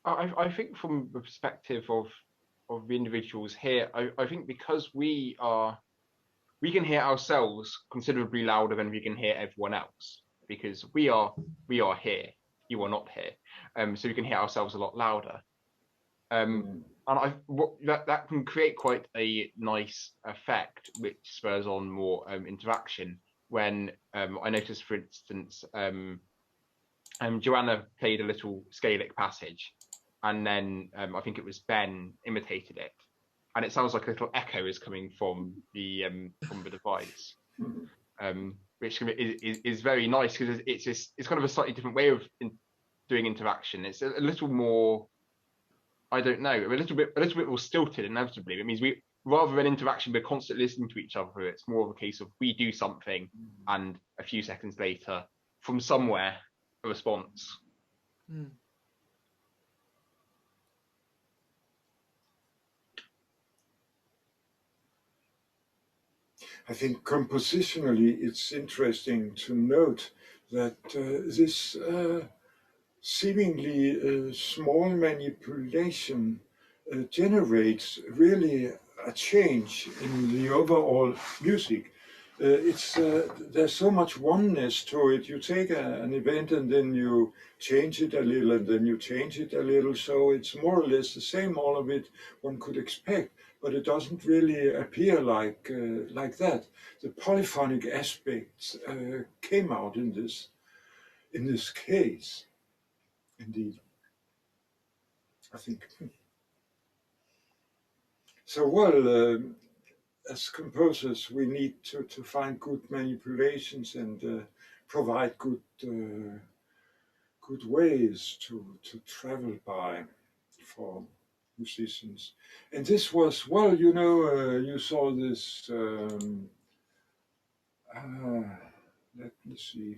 I think from the perspective of the individuals here, I think because we can hear ourselves considerably louder than we can hear everyone else, because we are here, you are not here, so we can hear ourselves a lot louder, and that can create quite a nice effect, which spurs on more interaction. When I noticed, for instance, Joanna played a little Scalic passage, and then I think it was Ben imitated it, and it sounds like a little echo is coming from the device, which is very nice because it's kind of a slightly different way of doing interaction. It's a little more, I don't know, a little bit more stilted. Inevitably, it means we, rather than interaction, we're constantly listening to each other. It's more of a case of we do something, and a few seconds later, from somewhere, a response. I think compositionally it's interesting to note that this seemingly small manipulation generates really a change in the overall music. There's so much oneness to it. You take an event and then you change it a little, and then you change it a little. So it's more or less the same, all of it one could expect, but it doesn't really appear like that. The polyphonic aspects came out in this case, indeed. I think. So well. As composers, we need to find good manipulations and provide good ways to travel by for musicians. And this was, well, you saw this. Let me see.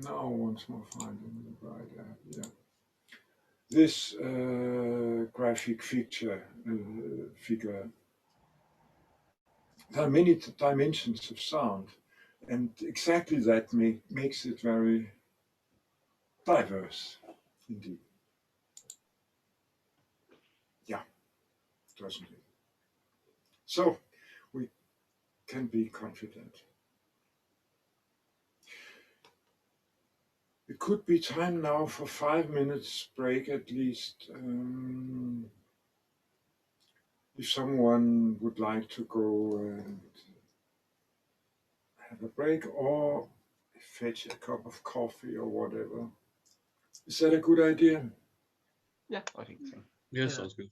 Now once more finding the right yeah. This graphic figure, there are many dimensions of sound, and exactly that makes it very diverse, indeed. Yeah, doesn't it? So we can be confident. It could be time now for 5 minutes break at least. If someone would like to go and have a break or fetch a cup of coffee or whatever. Is that a good idea? Yeah, I think so. Yeah, sounds good.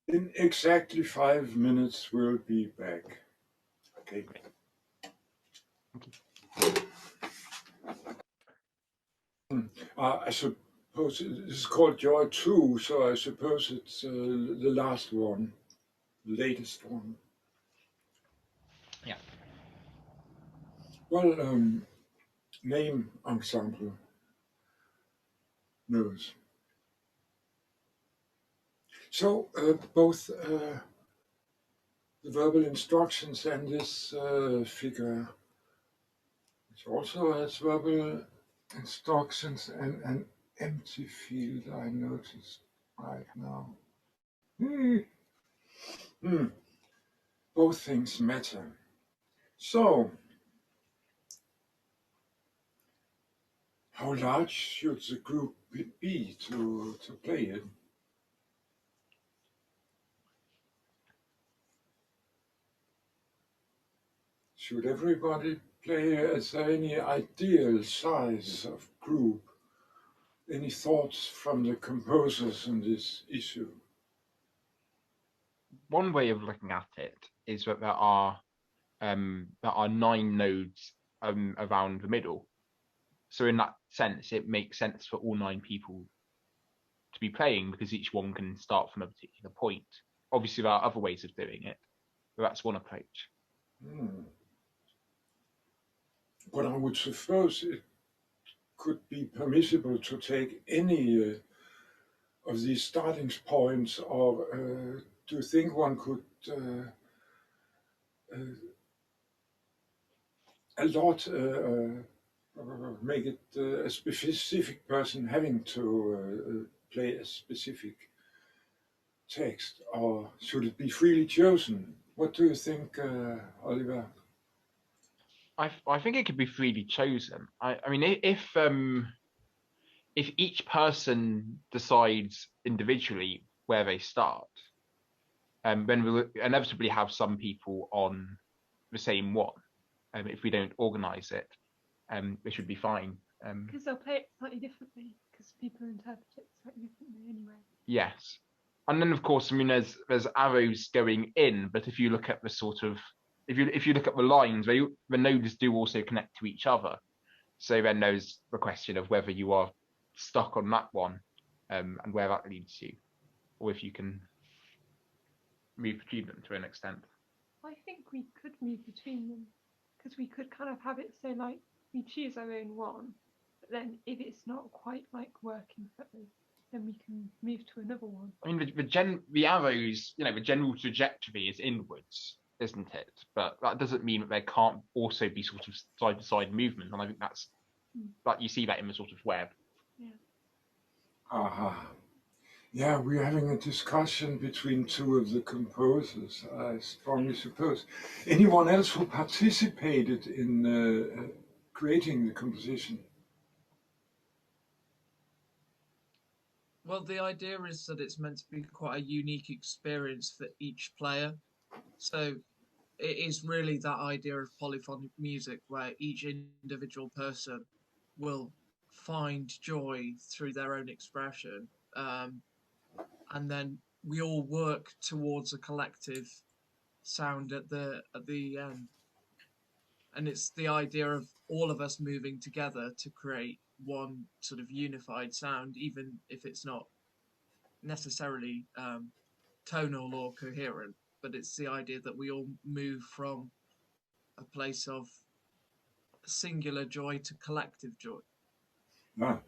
In exactly 5 minutes, we'll be back. Okay. I suppose this is called Joy 2, so I suppose it's the last one, the latest one. Yeah. Well, name ensemble knows. So both the verbal instructions and this figure, which also has verbal instructions, and empty field I noticed right now. Both things matter. So, how large should the group be to play it? Should everybody play? Is there any ideal size of group? Any thoughts from the composers on this issue? One way of looking at it is that there are 9 nodes around the middle. So in that sense, it makes sense for all 9 people to be playing because each one can start from a particular point. Obviously, there are other ways of doing it, but that's one approach. But I would suppose it could be permissible to take any of these starting points, or do you think one could make it a specific person having to play a specific text, or should it be freely chosen? What do you think, Oliver? I think it could be freely chosen. I mean, if each person decides individually where they start, then we'll inevitably have some people on the same one. If we don't organise it, it should be fine. Because they'll play it slightly differently, because people interpret it slightly differently anyway. Yes, and then of course, I mean, there's arrows going in, but if you look at the sort of if you look at the lines, the nodes do also connect to each other. So then there's the question of whether you are stuck on that one, and where that leads you, or if you can move between them to an extent. I think we could move between them, because we could kind of have it so like we choose our own one, but then if it's not quite like working for us, then we can move to another one. I mean, the arrows, the general trajectory is inwards, isn't it? But that doesn't mean that there can't also be sort of side-to-side movement, and I think that's like you see that in the sort of web. Yeah. Aha. Yeah, we're having a discussion between 2 of the composers, I strongly suppose. Anyone else who participated in creating the composition? Well, the idea is that it's meant to be quite a unique experience for each player. So it is really that idea of polyphonic music where each individual person will find joy through their own expression. And then we all work towards a collective sound at the end. And it's the idea of all of us moving together to create one sort of unified sound, even if it's not necessarily tonal or coherent, but it's the idea that we all move from a place of singular joy to collective joy. No,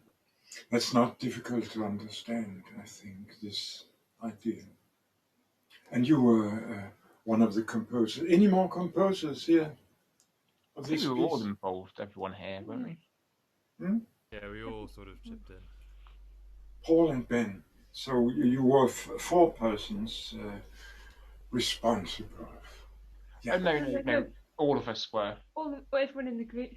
that's not difficult to understand, I think, this idea. And you were one of the composers. Any more composers here? I think we were all involved, everyone here, weren't we? Yeah, we all sort of chipped in. Paul and Ben. So you were 4 persons responsible. Yeah. No. All of us were. Everyone in the group.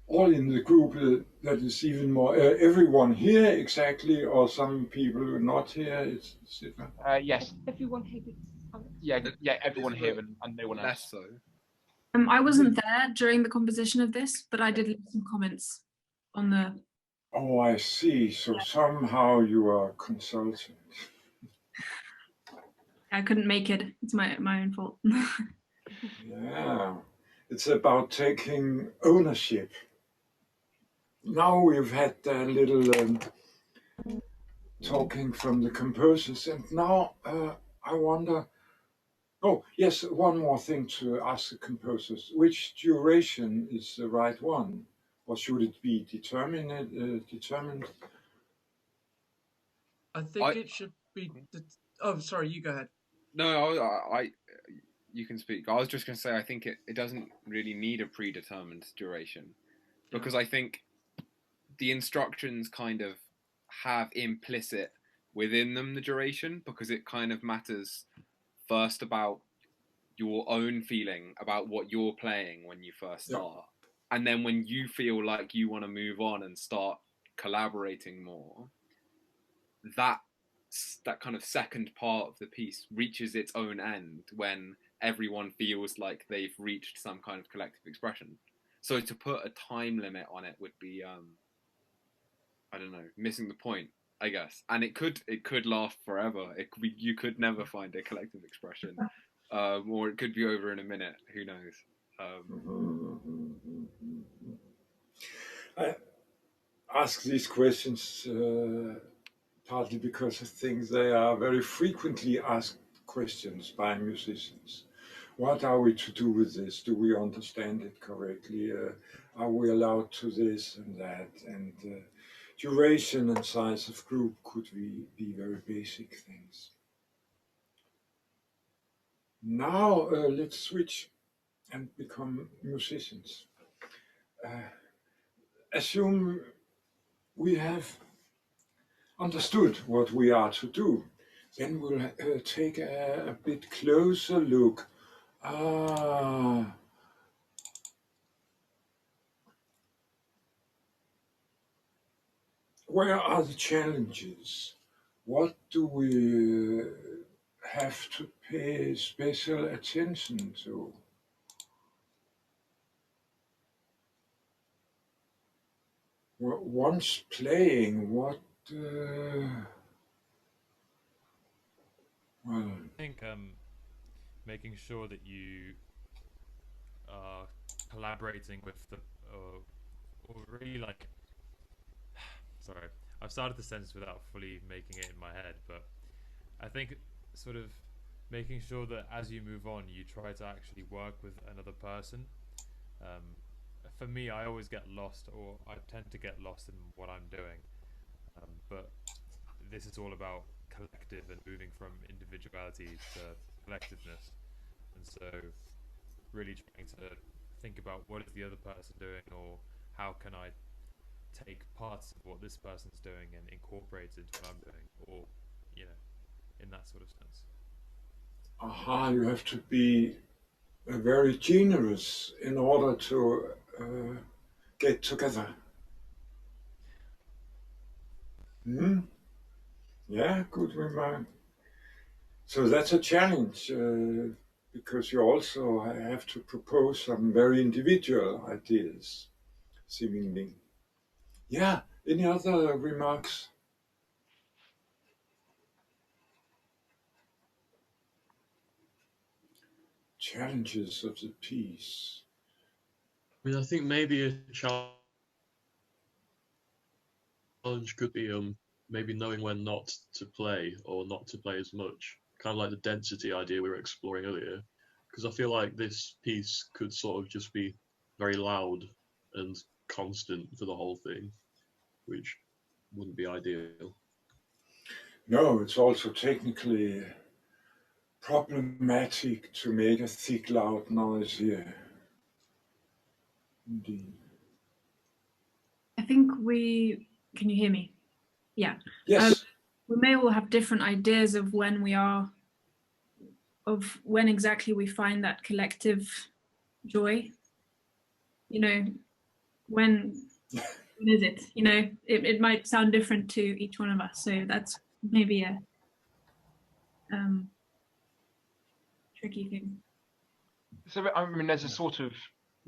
All in the group, that is even more. Everyone here exactly, or some people who are not here? Yes. Everyone here. Yeah, everyone here and no one else. Less so. I wasn't there during the composition of this, but I did leave some comments on the. Oh, I see. So somehow you are a consultant. I couldn't make it. It's my own fault. Yeah, it's about taking ownership. Now we've had a little talking from the composers, and now I wonder. Oh, yes, one more thing to ask the composers. Which duration is the right one? Or should it be determined? I think it should be... Oh, sorry, you go ahead. No, I you can speak. I was just going to say, I think it doesn't really need a predetermined duration. Because I think the instructions kind of have implicit within them the duration, because it kind of matters first about your own feeling about what you're playing when you first start. And then when you feel like you want to move on and start collaborating more, that kind of second part of the piece reaches its own end when everyone feels like they've reached some kind of collective expression. So to put a time limit on it would be, I don't know, missing the point, I guess. And it could last forever. You could never find a collective expression, or it could be over in a minute. Who knows? I ask these questions partly because I think they are very frequently asked questions by musicians. What are we to do with this? Do we understand it correctly? Are we allowed to this and that? And duration and size of group could be very basic things. Now let's switch and become musicians. Assume we have understood what we are to do. Then we'll take a bit closer look. Where are the challenges? What do we have to pay special attention to? Once playing, what? Well, I think making sure that you are collaborating with the, or really like, sorry, I've started the sentence without fully making it in my head, but I think sort of making sure that as you move on, you try to actually work with another person. For me, I always get lost, or I tend to get lost in what I'm doing. But this is all about collective and moving from individuality to collectiveness. And so really trying to think about what is the other person doing, or how can I take parts of what this person's doing and incorporate it into what I'm doing, or, you know, in that sort of sense. You have to be very generous in order to get together. Yeah, good remark. So that's a challenge because you also have to propose some very individual ideas, seemingly. Yeah, any other remarks? Challenges of the piece. I mean, I think maybe a challenge could be maybe knowing when not to play or not to play as much, kind of like the density idea we were exploring earlier, because I feel like this piece could sort of just be very loud and constant for the whole thing, which wouldn't be ideal. No, it's also technically problematic to make a thick, loud noise here. Indeed. I think can you hear me? Yeah. Yes. We may all have different ideas of when exactly we find that collective joy. You know, when is it? You know, it might sound different to each one of us. So that's maybe a tricky thing. So I mean, there's a sort of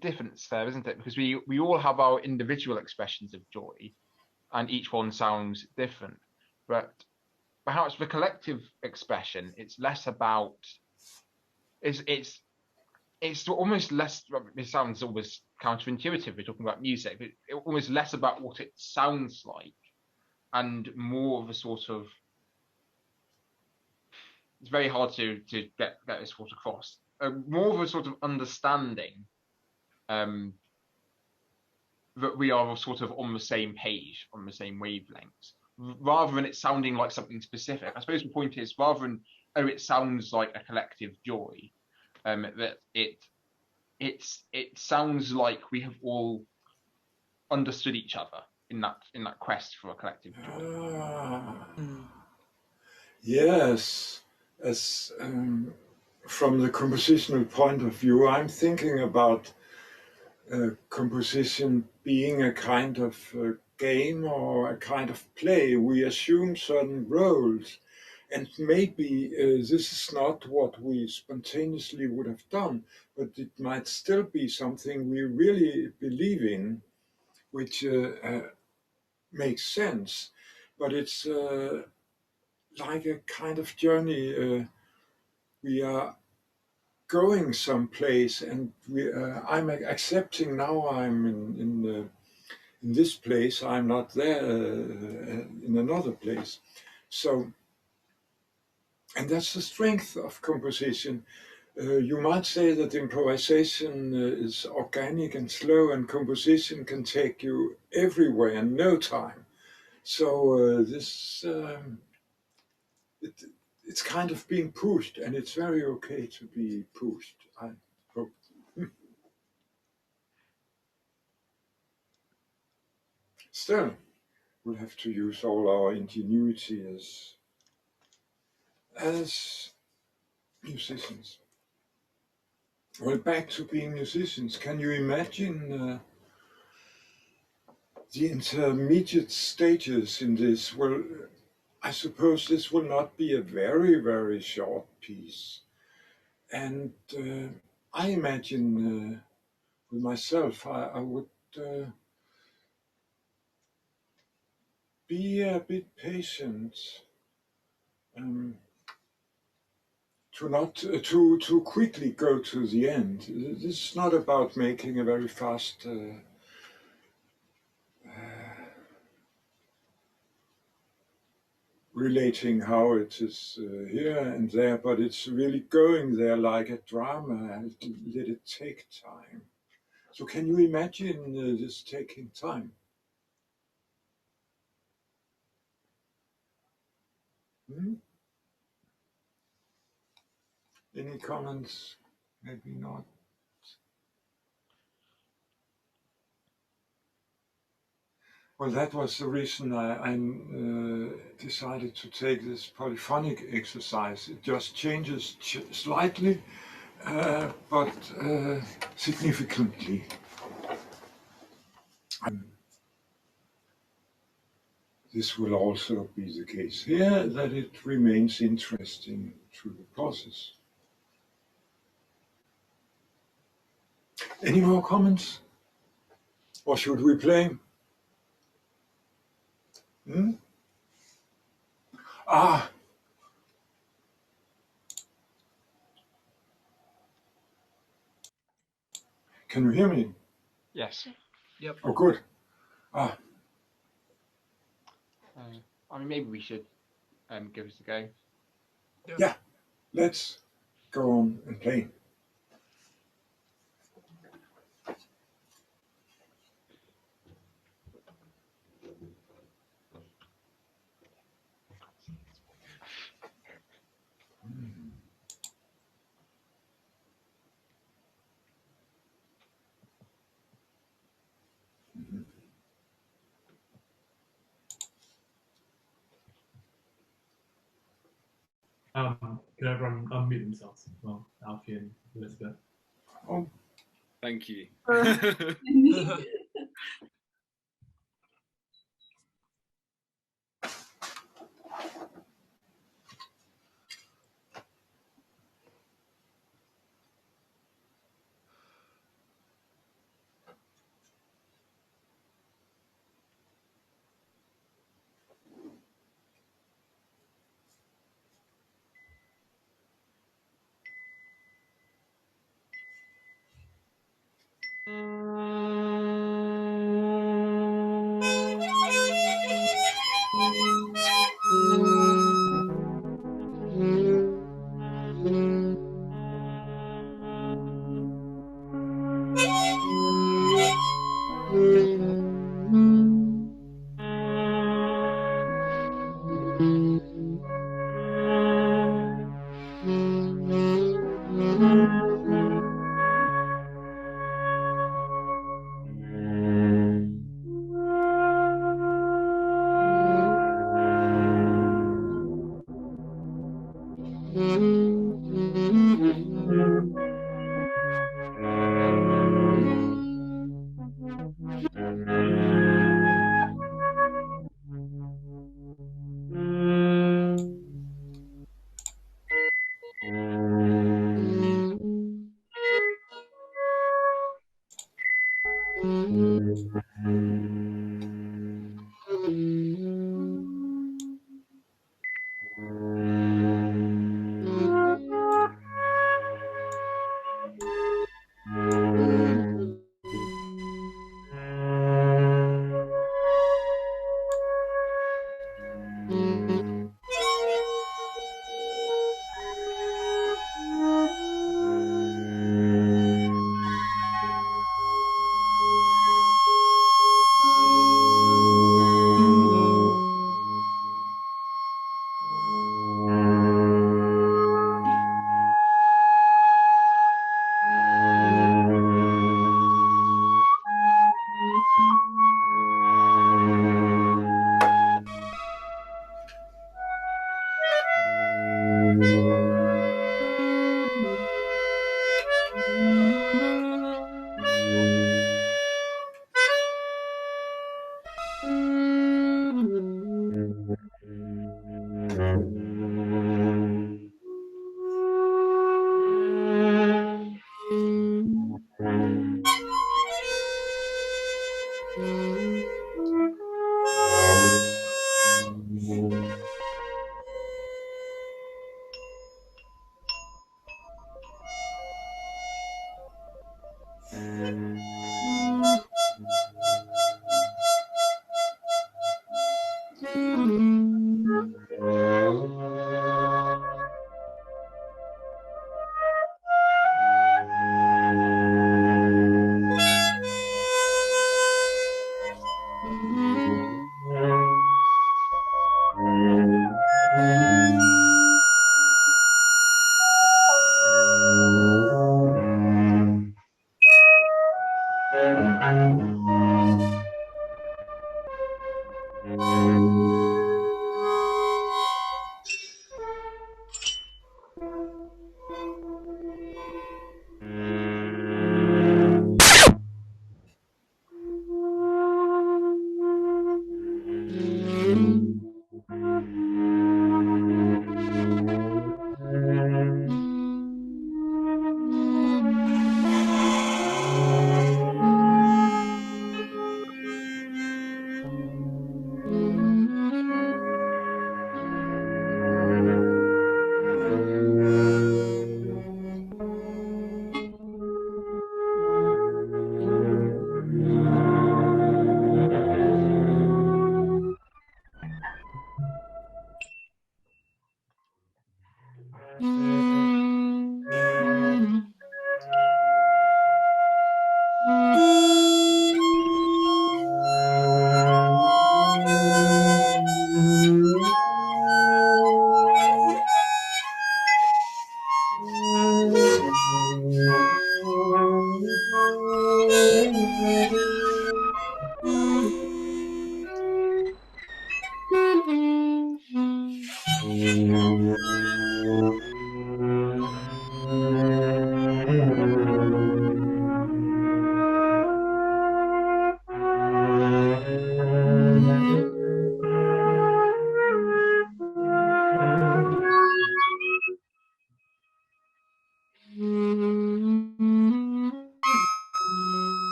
difference there, isn't it? Because we all have our individual expressions of joy, and each one sounds different. But perhaps the collective expression, it's less about. It's almost less. It sounds almost counterintuitive. We're talking about music, but it's almost less about what it sounds like, and more of a sort of. It's very hard to get this thought across. More of a sort of understanding that we are sort of on the same page, on the same wavelengths, rather than it sounding like something specific. I suppose the point is, rather than it sounds like a collective joy, that it sounds like we have all understood each other, in that quest for a collective joy. Yes, as from the compositional point of view, I'm thinking about composition being a kind of game or a kind of play. We assume certain roles, and maybe this is not what we spontaneously would have done, but it might still be something we really believe in, which makes sense. But it's like a kind of journey. We are going someplace, and I'm accepting now I'm in this place. I'm not there in another place. So, and that's the strength of composition. You might say that improvisation is organic and slow, and composition can take you everywhere in no time. So it's kind of being pushed, and it's very okay to be pushed, I hope. Still, we'll have to use all our ingenuity as musicians. Well, back to being musicians. Can you imagine the intermediate stages in this? Well, I suppose this will not be a very, very short piece. And I imagine with myself, I would be a bit patient, to not too quickly go to the end. This is not about making a very fast relating how it is here and there, but it's really going there like a drama, and let it take time. So can you imagine this taking time? Any comments? Maybe not. Well, that was the reason I decided to take this polyphonic exercise. It just changes slightly, but significantly. This will also be the case here, that it remains interesting through the process. Any more comments? Or should we play? Ah! Can you hear me? Yes. Yep. Oh, good. Ah. I mean, maybe we should give this a go. Yeah, let's go on and play. Can everyone unmute themselves? Well, Alfie and Elizabeth. Oh. Thank you.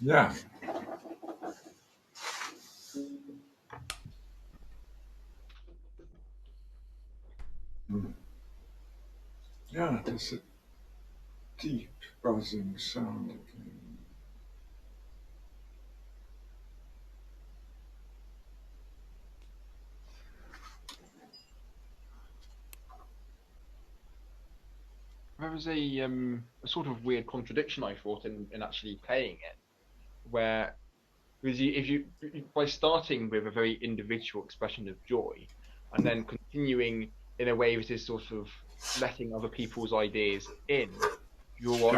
Yeah. Yeah, there's a deep buzzing sound again. There was a sort of weird contradiction I thought in actually playing it, where because if you by starting with a very individual expression of joy, and then continuing in a way that is sort of letting other people's ideas in, you're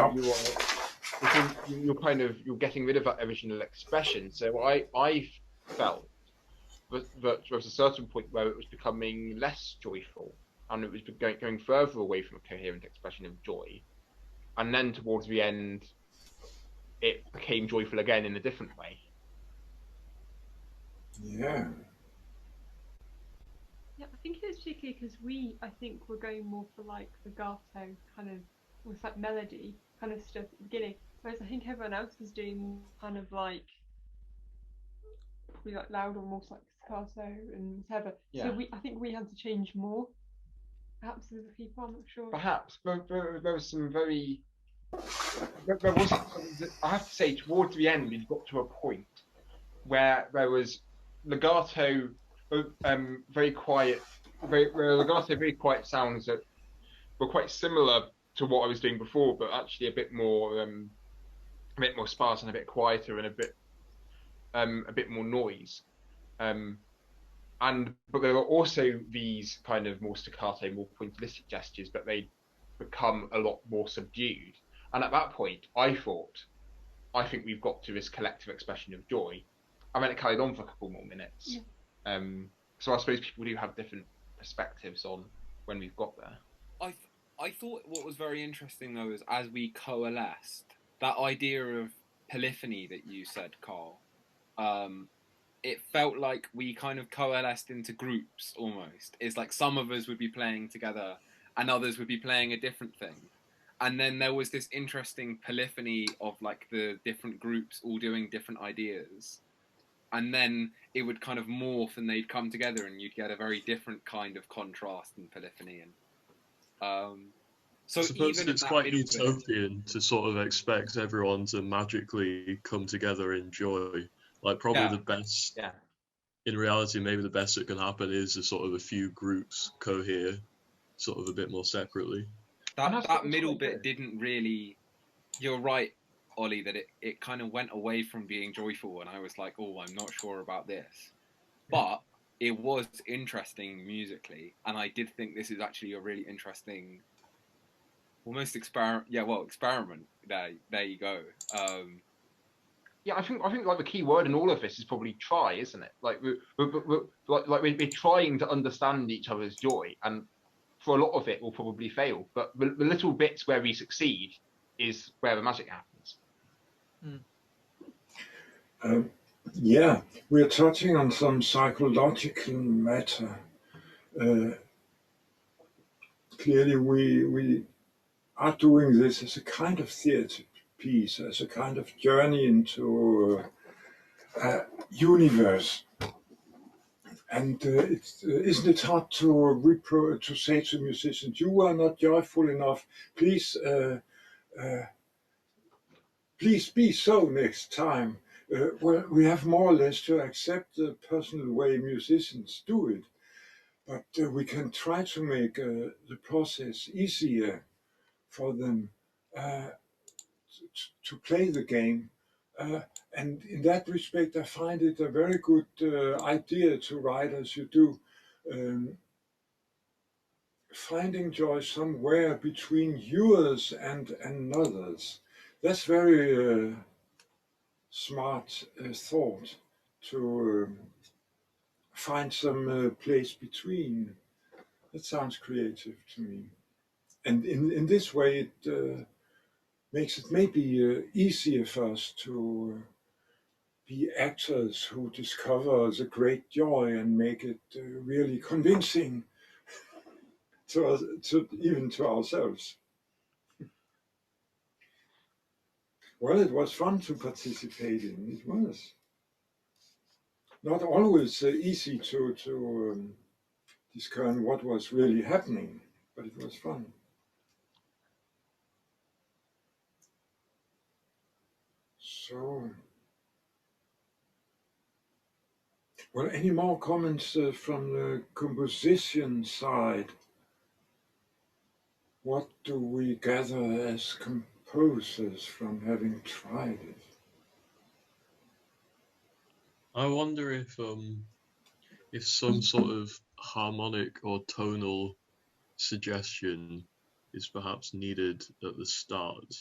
kind of you're getting rid of that original expression. So I felt that there was a certain point where it was becoming less joyful, and it was going further away from a coherent expression of joy, and then towards the end, it became joyful again in a different way. Yeah. Yeah, I think it's particularly because I think we're going more for like legato kind of, almost like melody kind of stuff at the beginning, whereas I think everyone else was doing kind of like probably like loud, almost like staccato and whatever. Yeah. So I think we had to change more. Perhaps with the people, I'm not sure. Perhaps there was some very. There was. I have to say, towards the end, it got to a point where there was legato, very quiet, legato, very quiet sounds that were quite similar to what I was doing before, but actually a bit more sparse and a bit quieter and a bit more noise. But there were also these kind of more staccato, more pointillistic gestures, but they become a lot more subdued. And at that point, I think we've got to this collective expression of joy. And then it carried on for a couple more minutes. Yeah. So I suppose people do have different perspectives on when we've got there. I thought what was very interesting though is as we coalesced, that idea of polyphony that you said, Carl, it felt like we kind of coalesced into groups almost. It's like some of us would be playing together and others would be playing a different thing. And then there was this interesting polyphony of like the different groups all doing different ideas. And then it would kind of morph and they'd come together and you'd get a very different kind of contrast and polyphony. And so I suppose even it's quite utopian to sort of expect everyone to magically come together in joy. Like probably the best, in reality, maybe the best that can happen is a sort of a few groups cohere sort of a bit more separately. That middle bit didn't really, you're right, Ollie, that it kind of went away from being joyful and I was like, oh, I'm not sure about this. But it was interesting musically, and I did think this is actually a really interesting, almost experiment. There you go. Yeah, I think like the key word in all of this is probably try, isn't it? Like we're trying to understand each other's joy, and for a lot of it, we'll probably fail. But the little bits where we succeed is where the magic happens. Yeah, we're touching on some psychological matter. Clearly, we are doing this as a kind of theatre piece, as a kind of journey into a universe. And isn't it hard to say to musicians, you are not joyful enough, please please be so next time. Well, we have more or less to accept the personal way musicians do it, but we can try to make the process easier for them to play the game. And in that respect, I find it a very good idea to write as you do, finding joy somewhere between yours and another's. That's very smart thought to find some place between. That sounds creative to me. And in this way, it makes it maybe easier for us to be actors who discover the great joy and make it really convincing to us, even to ourselves. Well, it was fun to participate in. It was not always easy to discern what was really happening, but it was fun. So, well, any more comments from the composition side? What do we gather as composers from having tried it? I wonder if some sort of harmonic or tonal suggestion is perhaps needed at the start,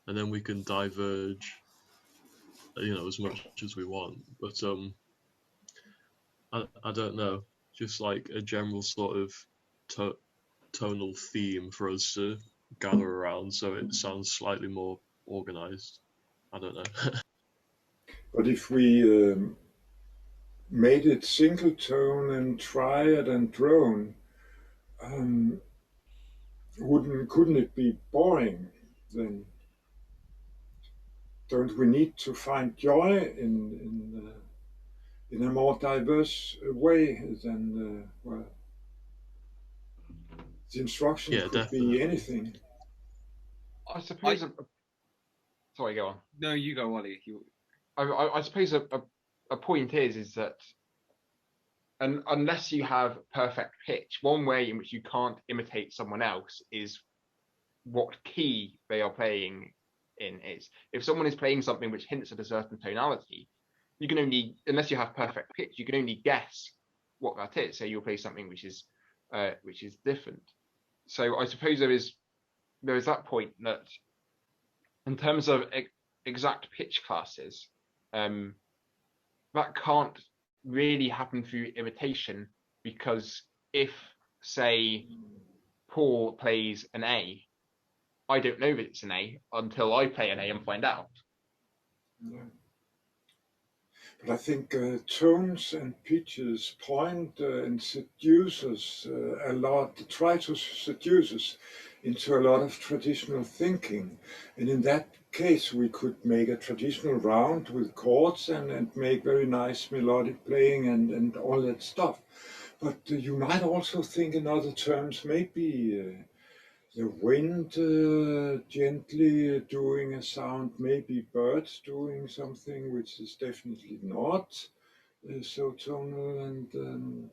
and then we can diverge, as much as we want. But I don't know, just like a general sort of tonal theme for us to gather around, so it sounds slightly more organized. I don't know. But if we made it single tone and triad and drone, couldn't it be boring then? Don't we need to find joy in a more diverse way than well? The instruction could definitely be anything. I suppose. Sorry, go on. No, you go, Wally. I suppose a point is that, and unless you have perfect pitch, one way in which you can't imitate someone else is what key they are playing in is. If someone is playing something which hints at a certain tonality, you can only, unless you have perfect pitch, you can only guess what that is. So you'll play something which is different. So I suppose there is that point that, in terms of exact pitch classes, that can't really happen through imitation, because if, say, Paul plays an A, I don't know that it's an A until I play an A and find out. Yeah. But I think tones and pitches point and seduce us a lot, try to seduce us into a lot of traditional thinking. And in that case, we could make a traditional round with chords and make very nice melodic playing and all that stuff. But you might also think in other terms, maybe the wind gently doing a sound, maybe birds doing something which is definitely not so tonal, and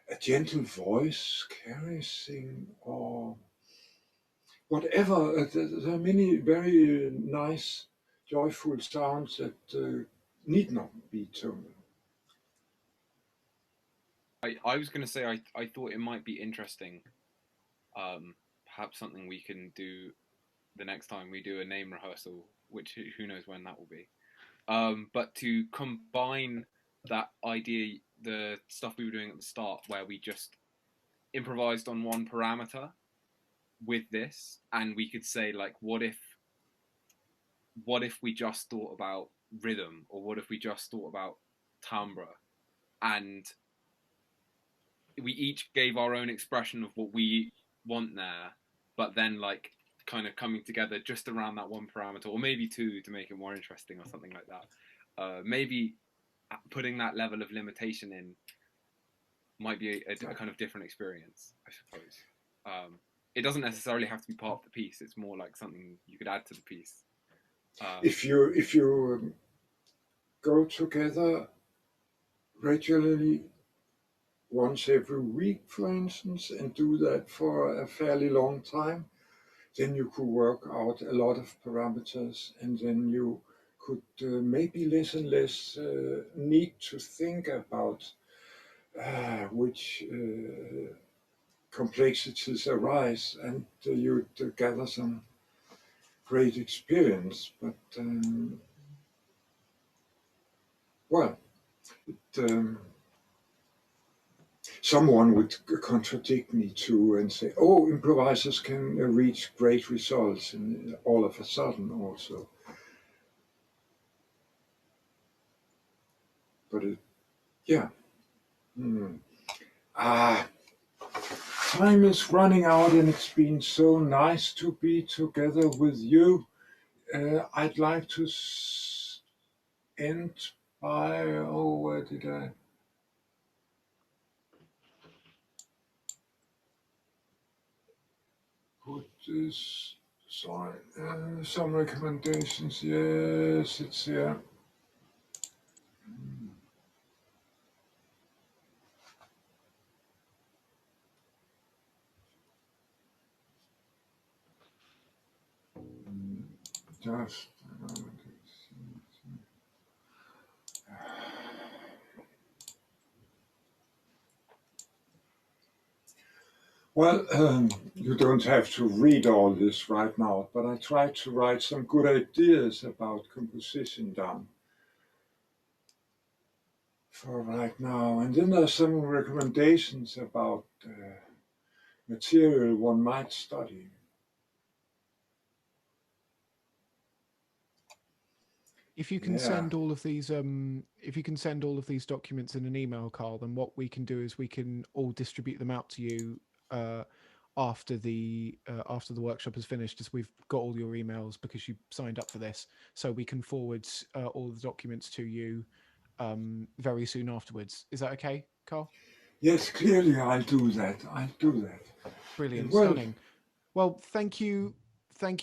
a gentle voice caressing, or whatever. There are many very nice, joyful sounds that need not be tonal. I was going to say I thought it might be interesting, perhaps something we can do the next time we do a name rehearsal, which who knows when that will be, but to combine that idea, the stuff we were doing at the start where we just improvised on one parameter, with this, and we could say, like, what if we just thought about rhythm, or what if we just thought about timbre, and we each gave our own expression of what we want there, but then, like, kind of coming together just around that one parameter, or maybe two, to make it more interesting, or something like that. Maybe putting that level of limitation in might be a kind of different experience, I suppose. It doesn't necessarily have to be part of the piece. It's more like something you could add to the piece. If you go together regularly, once every week, for instance, and do that for a fairly long time, then you could work out a lot of parameters, and then you could maybe less and less need to think about which complexities arise, and you'd gather some great experience. But well, someone would contradict me too and say, oh, improvisers can reach great results and all of a sudden also. But yeah. Time is running out, and it's been so nice to be together with you. I'd like to end by, oh, where did I? Put this, sorry, some recommendations, yes, it's here. Just, well, you don't have to read all this right now, but I tried to write some good ideas about composition down for right now. And then there's some recommendations about material one might study. If you can send all of these, if you can send all of these documents in an email, Carl, then what we can do is we can all distribute them out to you after the workshop is finished, as we've got all your emails because you signed up for this, so we can forward all the documents to you very soon afterwards. Is that okay, Carl? Yes, clearly I'll do that. I'll do that. Brilliant, Well, stunning. Well, thank you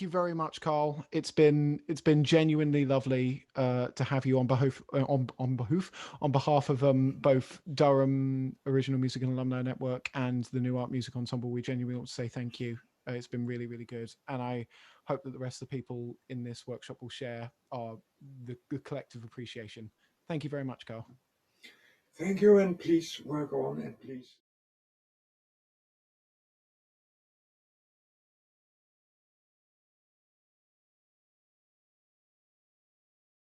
very much, Carl. It's been genuinely lovely to have you on behalf of both Durham Original Music and Alumni Network and the New Art Music Ensemble. We genuinely want to say thank you. It's been really, really good, and I hope that the rest of the people in this workshop will share the collective appreciation. Thank you very much, Carl. Thank you, and please work on, and please.